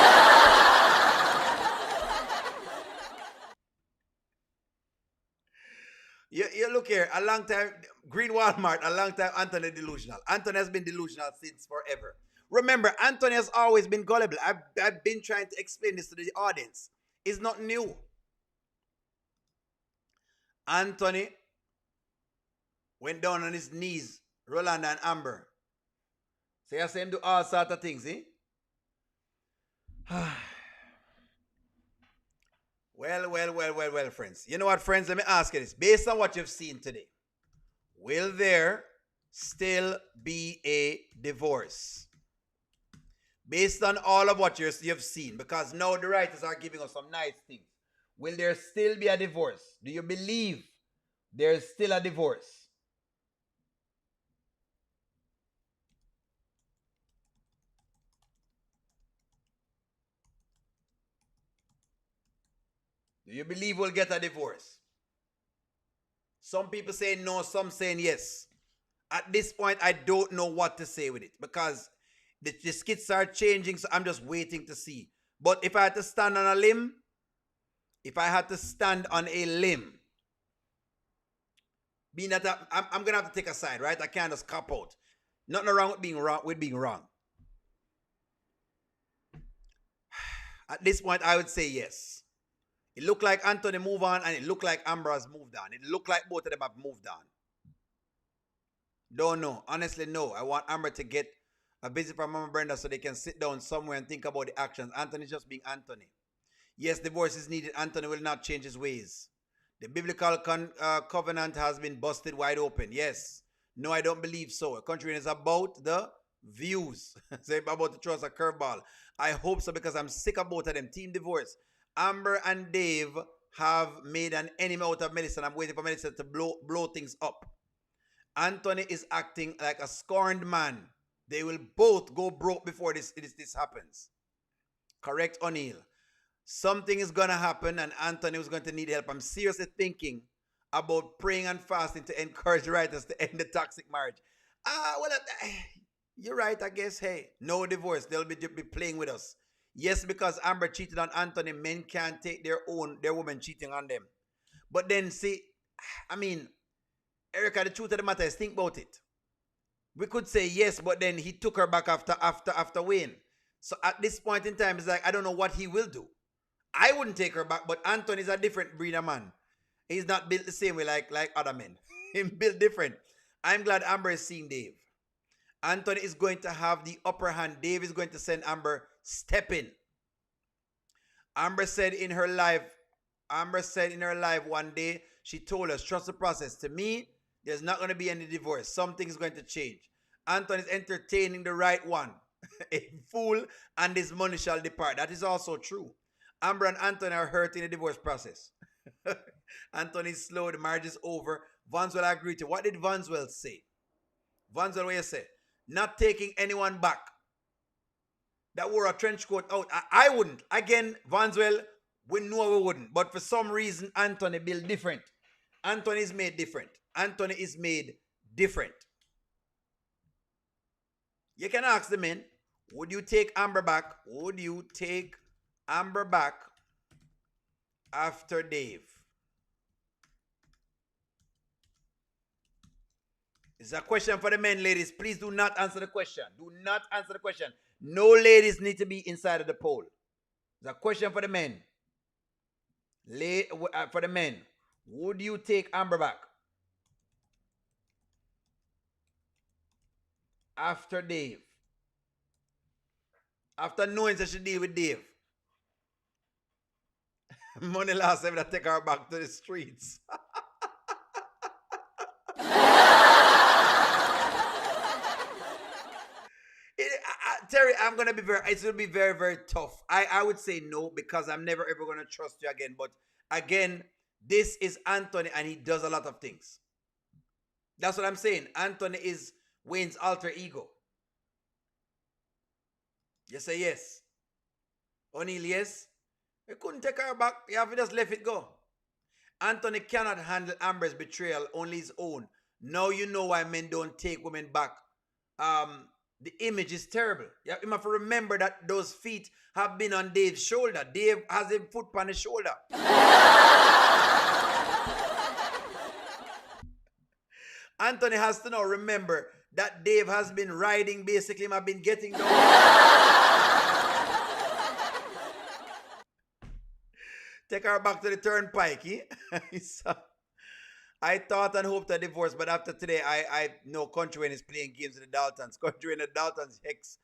You look here, a long time, Green Walmart, a long time, Anthony delusional. Anthony has been delusional since forever. Remember, Anthony has always been gullible. I've been trying to explain this to the audience. It's not new. Anthony went down on his knees, Rolanda and Amber. So you see him do all sorts of things, eh? Well, friends. You know what, friends? Let me ask you this. Based on what you've seen today, will there still be a divorce? Based on all of what you've seen, because now the writers are giving us some nice things. Will there still be a divorce? Do you believe there's still a divorce? Do you believe we'll get a divorce? Some people say no, some saying yes. At this point, I don't know what to say with it because the skits are changing, so I'm just waiting to see. But if I had to stand on a limb, being that I'm gonna have to take a side, right? I can't just cop out. Nothing wrong with being wrong. At this point, I would say yes. It looked like Anthony moved on, and it looked like Amber has moved on. It looked like both of them have moved on. Don't know. Honestly, no. I want Amber to get a visit from Mama Brenda so they can sit down somewhere and think about the actions. Anthony's just being Anthony. Yes, divorce is needed. Anthony will not change his ways. The biblical covenant has been busted wide open. Yes. No, I don't believe so. Kountry Wayne is about the views. Say about to throw us a curveball. I hope so because I'm sick of both of them. Team divorce. Amber and Dave have made an enemy out of Melissa. I'm waiting for Melissa to blow things up. Anthony is acting like a scorned man. They will both go broke before this happens. Correct, O'Neill. Something is going to happen and Anthony is going to need help. I'm seriously thinking about praying and fasting to encourage writers to end the toxic marriage. You're right, I guess. Hey, no divorce. They'll be playing with us. Yes, because Amber cheated on Anthony, men can't take their woman cheating on them. But then, see, I mean, Erica, the truth of the matter is, think about it. We could say yes, but then he took her back after Wayne. So at this point in time, it's like, I don't know what he will do. I wouldn't take her back, but Anthony's a different breed of man. He's not built the same way like other men. He's built different. I'm glad Amber is seeing Dave. Anthony is going to have the upper hand. Dave is going to send Amber stepping. Amber said in her live one day, she told us, trust the process. To me, there's not going to be any divorce. Something is going to change. Anthony is entertaining the right one. A fool and his money shall depart. That is also true. Amber and Anthony are hurt in the divorce process. Anthony is slow. The marriage is over. Vanswell agreed to. What did Vanswell say? Vanswell, what you say? Not taking anyone back that wore a trench coat out. I wouldn't. Again, Vanswell, we know we wouldn't. But for some reason, Anthony built different. Anthony is made different. Anthony is made different. You can ask the men, would you take Amber back? Would you take Amber back after Dave? It's a question for the men, ladies. Please do not answer the question. Do not answer the question. No ladies need to be inside of the poll. It's a question for the men. For the men, would you take Amber back after Dave? After knowing that she deal with Dave. Money last time that take her back to the streets. Terry, I'm gonna be it's gonna be very, very tough. I would say no, because I'm never ever gonna trust you again. But again, this is Anthony, and he does a lot of things. That's what I'm saying. Anthony is Wayne's alter ego. You say yes. O'Neal, yes. We couldn't take her back. You have to just let it go. Anthony cannot handle Amber's betrayal, only his own. Now you know why men don't take women back. The image is terrible. You have to remember that those feet have been on Dave's shoulder. Dave has a foot on his shoulder. Anthony has to now remember that Dave has been riding, basically, I've been getting down. Take her back to the turnpike, eh? So, I thought and hoped a divorce, but after today, I know Kountry Wayne is playing games with the Daltons. Kountry Wayne and the Daltons hex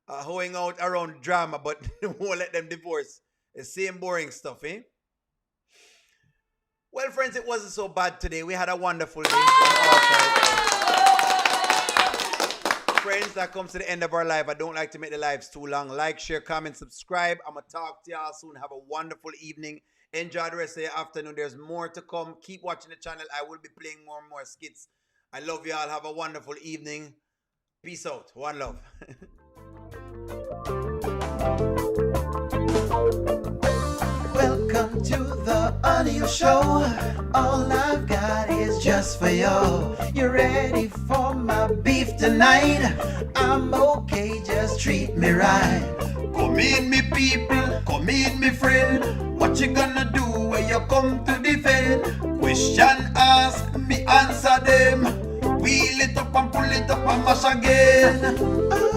hoeing out around drama, but won't let them divorce. The same boring stuff, eh? Well, friends, it wasn't so bad today. We had a wonderful day. Friends, that comes to the end of our live. I don't like to make the lives too long. Like, share, comment, subscribe. I'm going to talk to y'all soon. Have a wonderful evening. Enjoy the rest of your afternoon. There's more to come. Keep watching the channel. I will be playing more and more skits. I love y'all. Have a wonderful evening. Peace out. One love. Welcome to the audio show. All I've got is just for you. You ready for my beef tonight? I'm okay, just treat me right. Come in, me people, come in, me friend. What you gonna do when you come to defend? Question ask, me answer them. Wheel it up and pull it up and mash again.